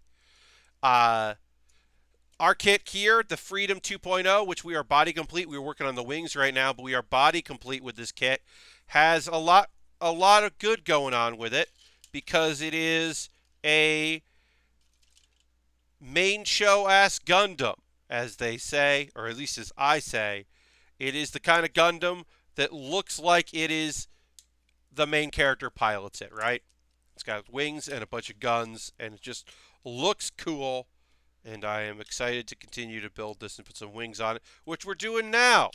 Our kit here, the Freedom 2.0, which we are body complete. We're working on the wings right now, but we are body complete with this kit. Has a lot of good going on with it because it is a main show ass Gundam, as they say, or at least as I say. It is the kind of Gundam that looks like it is the main character pilots it, right? It's got wings and a bunch of guns, and it just looks cool. And I am excited to continue to build this and put some wings on it, which we're doing now.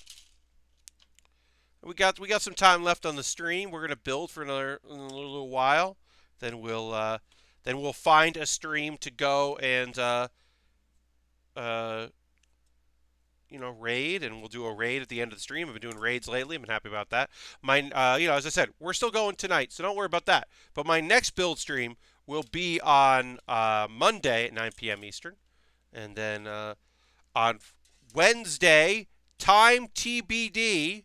We got some time left on the stream. We're gonna build for another little while. Then we'll find a stream to go and raid, and we'll do a raid at the end of the stream. I've been doing raids lately. I've been happy about that. As I said, we're still going tonight, so don't worry about that. But my next build stream will be on Monday at 9 p.m. Eastern. And then on Wednesday, time TBD,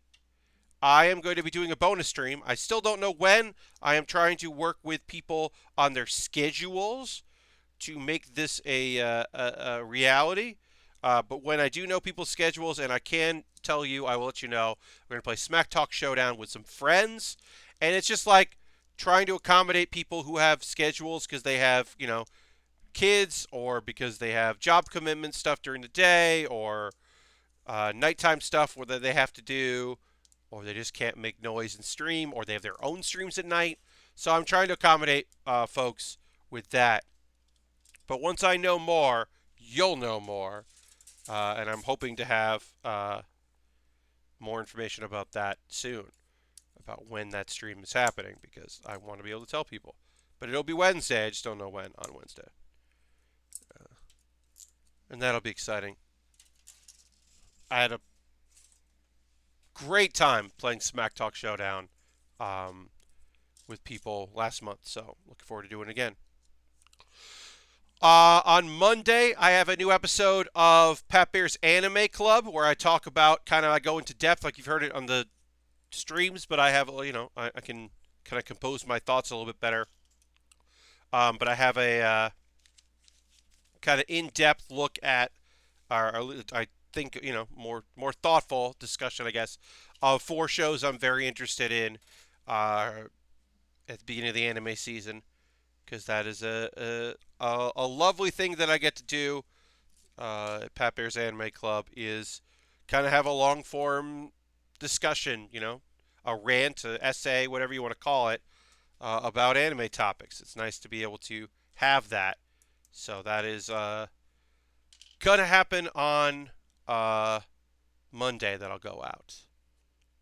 I am going to be doing a bonus stream. I still don't know when. I am trying to work with people on their schedules to make this a reality. But when I do know people's schedules, and I can tell you, I will let you know. We're going to play Smack Talk Showdown with some friends. And it's just like trying to accommodate people who have schedules because they have, kids, or because they have job commitment stuff during the day, or nighttime stuff where they have to do, or they just can't make noise and stream, or they have their own streams at night. So I'm trying to accommodate folks with that. But once I know more, you'll know more. And I'm hoping to have more information about that soon, about when that stream is happening, because I want to be able to tell people. But it'll be Wednesday. I just don't know when on Wednesday. And that'll be exciting. I had a great time playing Smack Talk Showdown with people last month, so looking forward to doing it again. On Monday, I have a new episode of Pat Baer's Anime Club where I talk about I go into depth like you've heard it on the streams, but I have, I can kind of compose my thoughts a little bit better. But I have a kind of in-depth look at, I think, more thoughtful discussion, I guess, of 4 shows I'm very interested in at the beginning of the anime season, because that is a lovely thing that I get to do at Pat Baer's Anime Club, is kind of have a long-form discussion, a rant, an essay, whatever you want to call it, about anime topics. It's nice to be able to have that. So that is going to happen on Monday that I'll go out.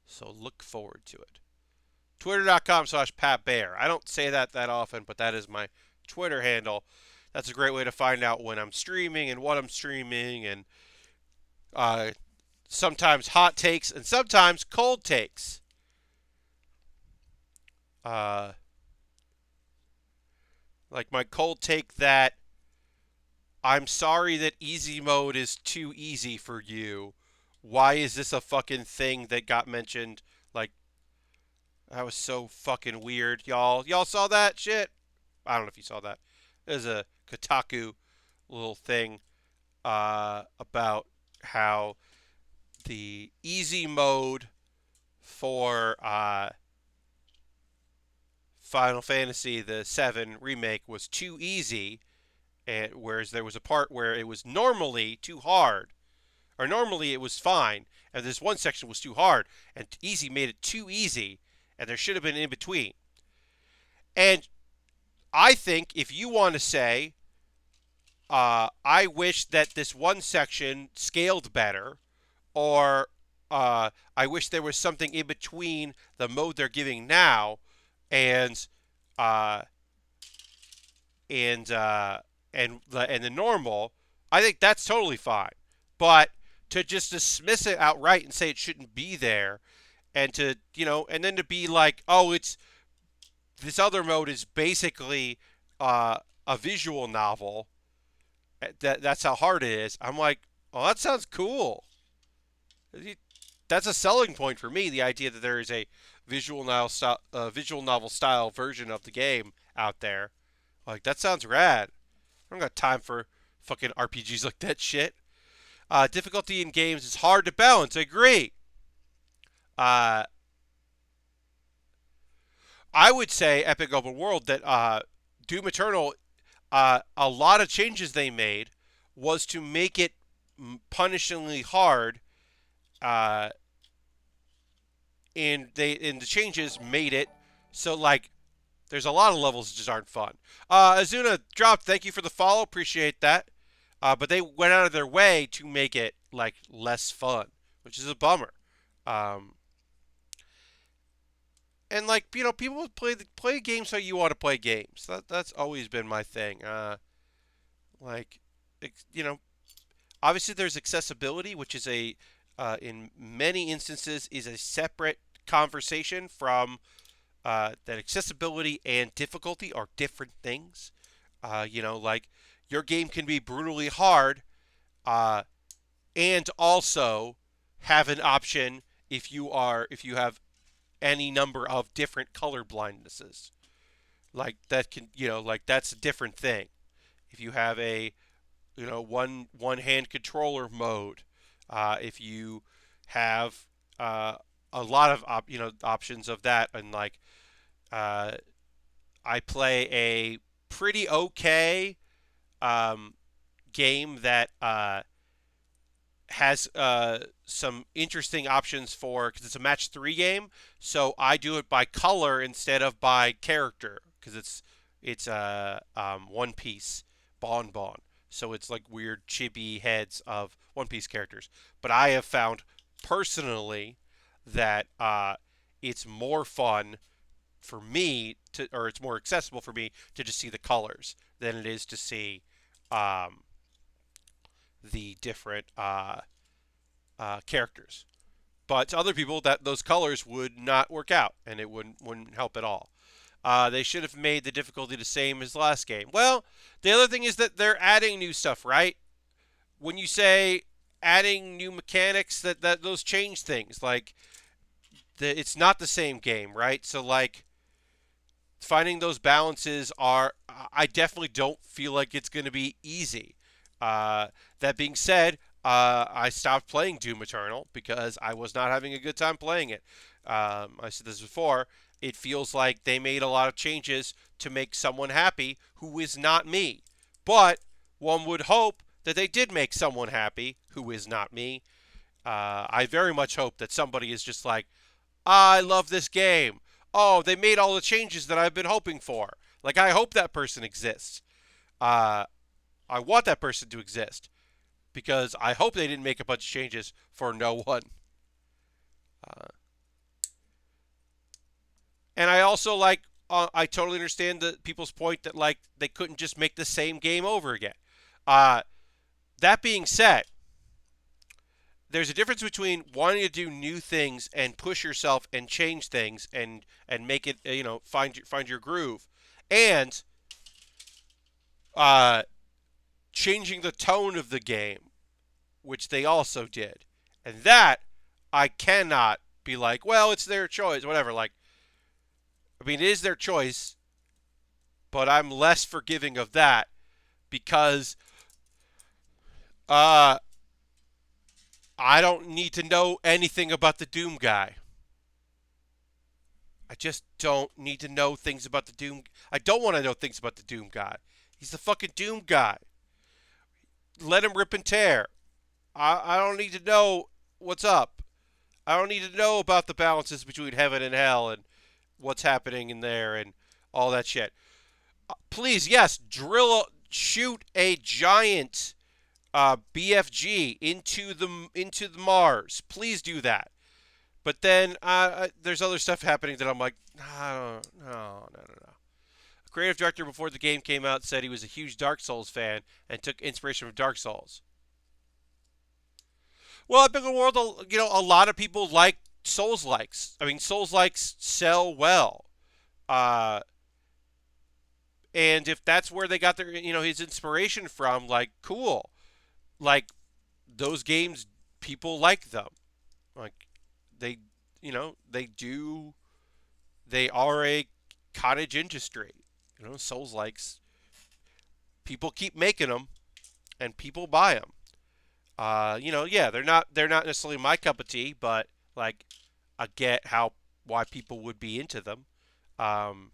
So look forward to it. Twitter.com/PatBaer. I don't say that often, but that is my Twitter handle. That's a great way to find out when I'm streaming and what I'm streaming, and sometimes hot takes and sometimes cold takes. Like my cold take that I'm sorry that easy mode is too easy for you. Why is this a fucking thing that got mentioned like That was so fucking weird, y'all. Y'all saw that shit? I don't know if you saw that. There's a Kotaku little thing about how the easy mode for Final Fantasy the 7 remake was too easy, and whereas there was a part where it was normally too hard, or normally it was fine, and this one section was too hard, and easy made it too easy, and there should have been in between. And I think if you want to say, I wish that this one section scaled better, or I wish there was something in between the mode they're giving now and uh, and the normal, I think that's totally fine. But to just dismiss it outright and say it shouldn't be there, and to and then to be like, oh, it's this other mode is basically a visual novel. That's how hard it is. I'm like, oh, that sounds cool. That's a selling point for me. The idea that there is a visual novel style version of the game out there, like that sounds rad. I don't got time for fucking RPGs like that shit. Difficulty in games is hard to balance. I agree. Uh, I would say Epic Open World that Doom Eternal, a lot of changes they made was to make it punishingly hard, uh, and the changes made it so like there's a lot of levels that just aren't fun. Azuna dropped. Thank you for the follow. Appreciate that. But they went out of their way to make it like less fun, which is a bummer. Um, and like people play games how you want to play games. That's always been my thing. Like, you know, obviously there's accessibility, which is in many instances is a separate conversation from that accessibility and difficulty are different things. Like your game can be brutally hard, uh, and also have an option if you have any number of different color blindnesses. Like that can like that's a different thing. If you have a one hand controller mode, if you have a lot of options of that, and like uh, I play a pretty okay um, game that has some interesting options for because it's a match 3 game. So I do it by color instead of by character because it's One Piece Bon. So it's like weird chibi heads of One Piece characters. But I have found personally that it's more fun for me or it's more accessible for me to just see the colors than it is to see um, the different characters. But to other people, that those colors would not work out, and it wouldn't help at all. They should have made the difficulty the same as the last game. Well, the other thing is that they're adding new stuff, right? When you say adding new mechanics, that those change things. Like it's not the same game, right? So like finding those balances are. I definitely don't feel like it's going to be easy. That being said, I stopped playing Doom Eternal because I was not having a good time playing it. I said this before. It feels like they made a lot of changes to make someone happy who is not me. But one would hope that they did make someone happy who is not me. I very much hope that somebody is just like, I love this game. Oh, they made all the changes that I've been hoping for. Like, I hope that person exists. Uh, I want that person to exist because I hope they didn't make a bunch of changes for no one. Uh, and I also I totally understand the people's point that like they couldn't just make the same game over again. Uh, that being said, there's a difference between wanting to do new things and push yourself and change things and make it find your groove, and uh, changing the tone of the game, which they also did, and that I cannot be like, well, it's their choice, whatever. Like I mean, it is their choice, but I'm less forgiving of that because uh, I don't need to know anything about the Doom guy. I just don't need to know things about the Doom. I don't want to know things about the Doom guy. He's the fucking Doom guy. Let him rip and tear. I don't need to know what's up. I don't need to know about the balances between heaven and hell and what's happening in there and all that shit. Please, yes, shoot a giant BFG into the Mars. Please do that. But then there's other stuff happening that I'm like, no. A creative director before the game came out said he was a huge Dark Souls fan and took inspiration from Dark Souls. Well, I've been in the world, a lot of people like Souls likes. I mean, Souls likes sell well. Uh, and if that's where they got their, his inspiration from, like, cool. Like, those games, people like them. Like, they, they are a cottage industry. Souls likes, people keep making them and people buy them. Yeah, they're not necessarily my cup of tea, but like I get why people would be into them. Um,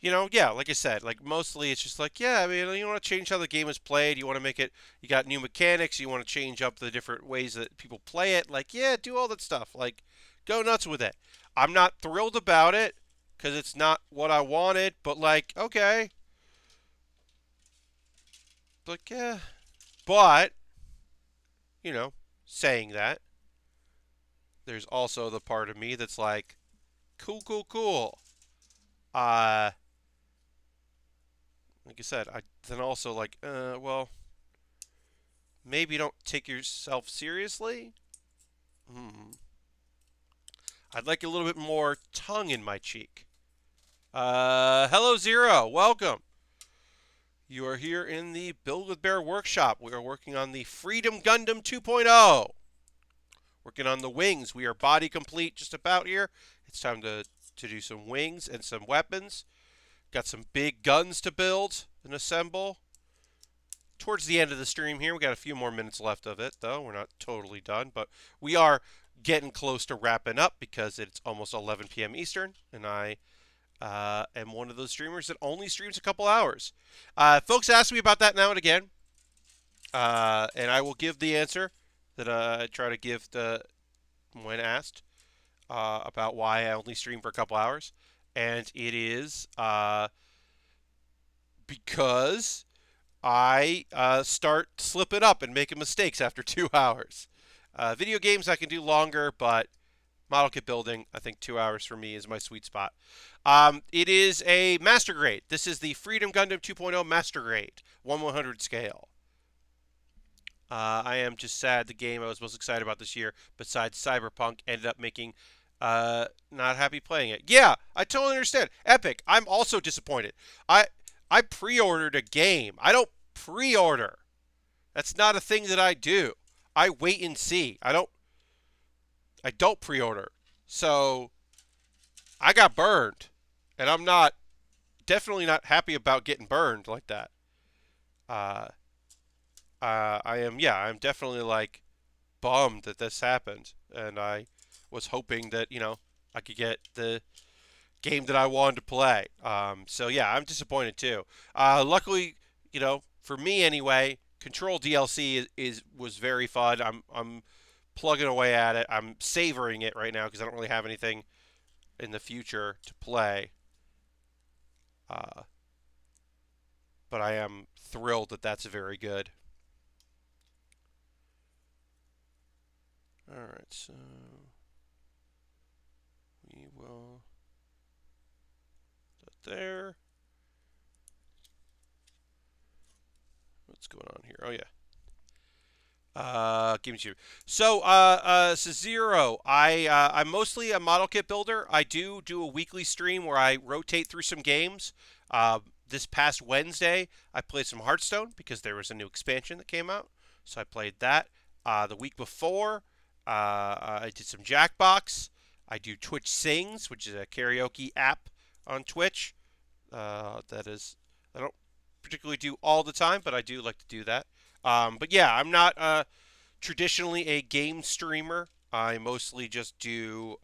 yeah, like I said, like mostly it's just like, yeah, I mean, you want to change how the game is played, you want to make it, you got new mechanics, you want to change up the different ways that people play it, like, yeah, do all that stuff, like, go nuts with it. I'm not thrilled about it because it's not what I wanted, but like, okay, like, yeah, but you know, saying that, there's also the part of me that's like, cool, cool, cool. Uh, like I said, I then also like, well, maybe don't take yourself seriously. Hmm. I'd like a little bit more tongue in my cheek. Hello Zero, welcome. You are here in the Build with Baer workshop. We are working on the Freedom Gundam 2.0. Working on the wings. We are body complete just about here. It's time to do some wings and some weapons. Got some big guns to build and assemble. Towards the end of the stream here, we got a few more minutes left of it, though. We're not totally done, but we are getting close to wrapping up because it's almost 11 p.m. Eastern, and I am one of those streamers that only streams a couple hours. Folks ask me about that now and again, and I will give the answer that I try to give when asked about why I only stream for a couple hours, and it is because I start slipping up and making mistakes after 2 hours. Video games I can do longer, but model kit building, I think 2 hours for me is my sweet spot. It is a master grade. This is the Freedom Gundam 2.0 master grade, 1/100 scale. I am just sad the game I was most excited about this year, besides Cyberpunk, ended up making not happy playing it. Yeah, I totally understand. Epic, I'm also disappointed. I pre-ordered a game. I don't pre-order. That's not a thing that I do. I wait and see. I don't pre-order. So I got burned, and I'm definitely not happy about getting burned like that. I'm definitely like bummed that this happened, and I was hoping that I could get the game that I wanted to play. So yeah, I'm disappointed too. Luckily, for me anyway, Control DLC was very fun. I'm plugging away at it. I'm savoring it right now because I don't really have anything in the future to play. But I am thrilled that that's very good. All right, so we will put that there. What's going on here? Oh yeah. Give me two. So, Zero, I'm mostly a model kit builder. I do a weekly stream where I rotate through some games. This past Wednesday, I played some Hearthstone because there was a new expansion that came out. So I played that. The week before, I did some Jackbox. I do Twitch Sings, which is a karaoke app on Twitch. That is, I don't particularly do all the time, but I do like to do that. But yeah, I'm not traditionally a game streamer. I mostly just do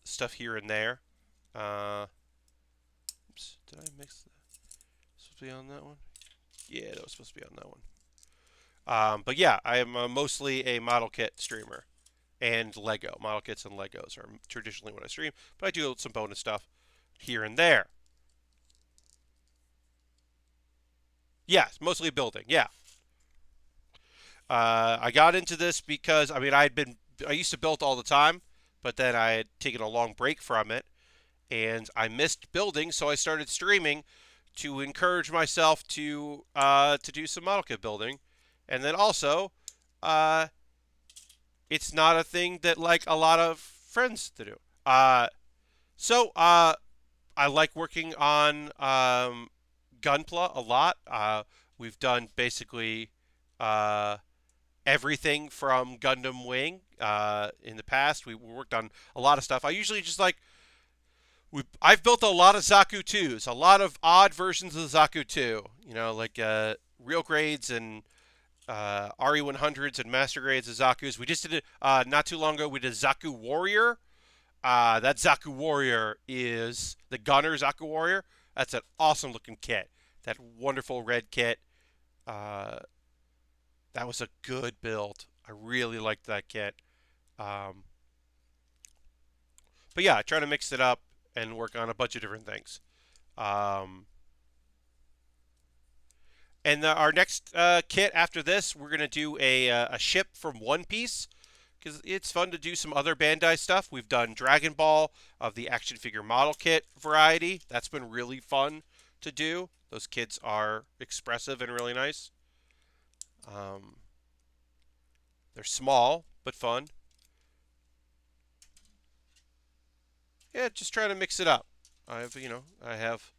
stuff here and there. Oops, did I mix that? Supposed to be on that one? Yeah, that was supposed to be on that one. But yeah, I am mostly a model kit streamer and Lego. Model kits and Legos are traditionally what I stream, but I do some bonus stuff here and there. Yes, mostly building. Yeah. I got into this because I used to build all the time, but then I had taken a long break from it, and I missed building, so I started streaming to encourage myself to do some model kit building, and then also, uh, it's not a thing that like a lot of friends to do. So I like working on Gunpla a lot. We've done basically uh, everything from Gundam Wing. In the past, we worked on a lot of stuff. I usually just like I've built a lot of Zaku 2s, a lot of odd versions of the Zaku 2. You know, like real grades and RE100s and master grades of Zaku's. We just did it not too long ago. We did Zaku Warrior. That Zaku Warrior is the Gunner Zaku Warrior. That's an awesome looking kit. That wonderful red kit. Uh, that was a good build. I really liked that kit. Um, but yeah, I try to mix it up and work on a bunch of different things. Um, our next kit after this, we're gonna do a ship from One Piece because it's fun to do some other Bandai stuff. We've done Dragon Ball of the action figure model kit variety. That's been really fun to do. Those kits are expressive and really nice. Um, they're small but fun. Yeah, just trying to mix it up. I have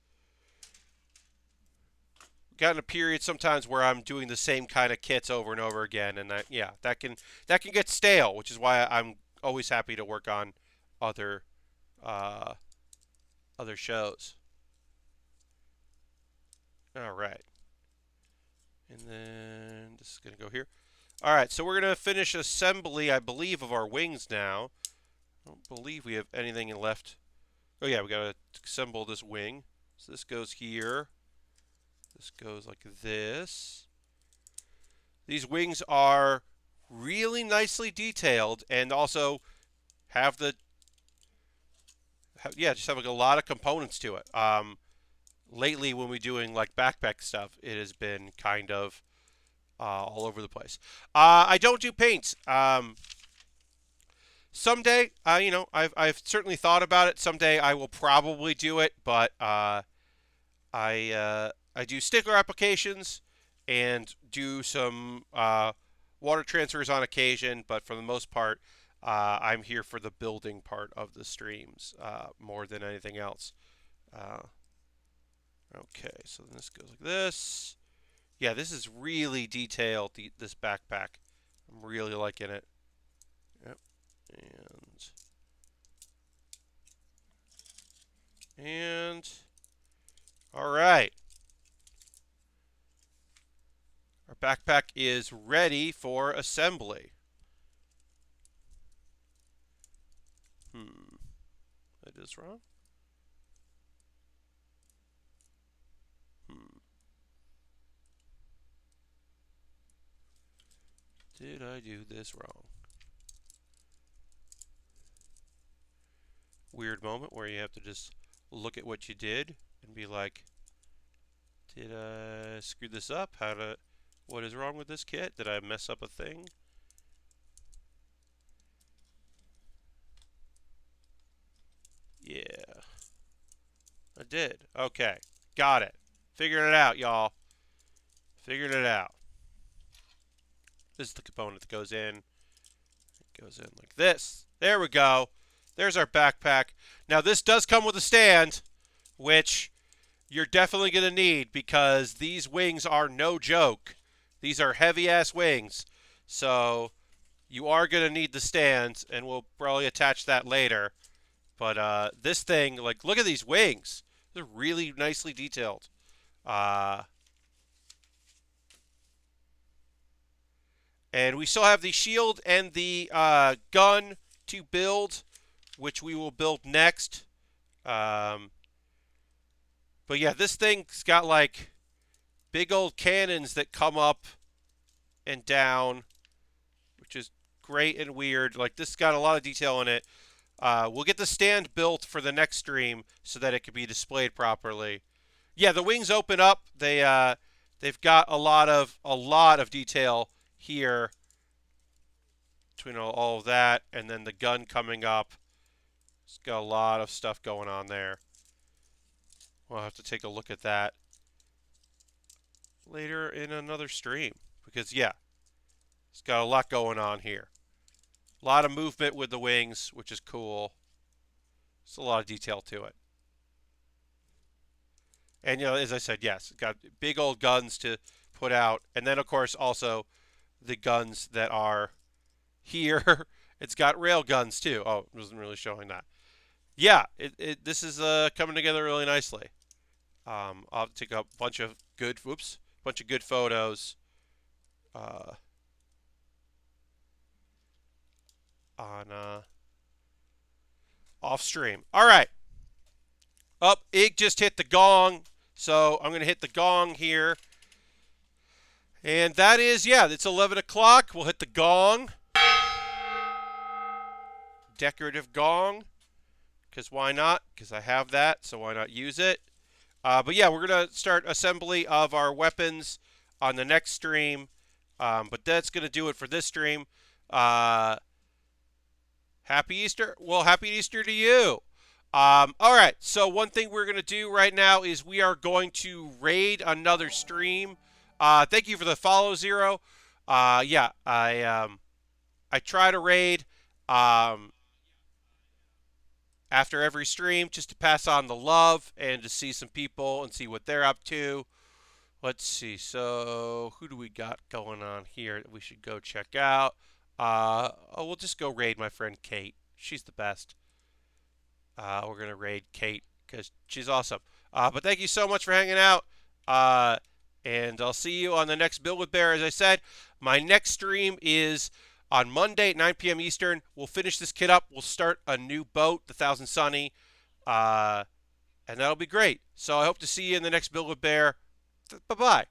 gotten a period sometimes where I'm doing the same kind of kits over and over again, and that can get stale, which is why I'm always happy to work on other uh, other shows. All right, and then this is gonna go here. All right, so we're gonna finish assembly, I believe, of our wings now. I don't believe we have anything left. Oh yeah, we gotta assemble this wing. So this goes here. This goes like this. These wings are really nicely detailed and also have just have like a lot of components to it. Lately when we're doing like backpack stuff, it has been kind of all over the place. I don't do paints. Someday, I've certainly thought about it. Someday I will probably do it, but I do sticker applications and do some water transfers on occasion, but for the most part, I'm here for the building part of the streams more than anything else. Okay, so then this goes like this. Yeah, this is really detailed, this backpack. I'm really liking it. Yep. And all right. Our backpack is ready for assembly. I did this wrong? Did I do this wrong? Weird moment where you have to just look at what you did and be like, did I screw this up? What is wrong with this kit? Did I mess up a thing? Yeah, I did. Okay, got it. Figuring it out, y'all. Figuring it out. This is the component that goes in. It goes in like this. There we go. There's our backpack. Now, this does come with a stand, which you're definitely going to need because these wings are no joke. These are heavy-ass wings. So you are going to need the stands, and we'll probably attach that later. But this thing, like, look at these wings. They're really nicely detailed. Uh, and we still have the shield and the gun to build, which we will build next. But yeah, this thing's got like big old cannons that come up and down, which is great and weird. Like, this got a lot of detail in it. We'll get the stand built for the next stream so that it can be displayed properly. Yeah, the wings open up. They've got a lot of detail here between all of that, and then the gun coming up. It's got a lot of stuff going on there. We'll have to take a look at that later in another stream because yeah, it's got a lot going on here. A lot of movement with the wings, which is cool. It's a lot of detail to it. And, you know, as I said, yes, it's got big old guns to put out. And then, of course, also the guns that are here. It's got rail guns, too. Oh, it wasn't really showing that. Yeah, this is coming together really nicely. I'll take a bunch of good photos on off stream. All right. Up, Ig just hit the gong, so I'm going to hit the gong here. And that is, yeah, it's 11 o'clock. We'll hit the gong. Decorative gong. Because why not? Because I have that, so why not use it? But yeah, we're going to start assembly of our weapons on the next stream. But that's going to do it for this stream. Happy Easter. Well, happy Easter to you. All right, so one thing we're going to do right now is we are going to raid another stream. Thank you for the follow, Zero. Yeah, I try to raid after every stream just to pass on the love and to see some people and see what they're up to. Let's see, so who do we got going on here that we should go check out? We'll just go raid my friend Kate. She's the best. We're going to raid Kate because she's awesome. But thank you so much for hanging out. And I'll see you on the next Build with Baer. As I said, my next stream is on Monday at 9 p.m. Eastern. We'll finish this kit up. We'll start a new boat, the Thousand Sunny. And that'll be great. So I hope to see you in the next Build with Baer. Bye-bye.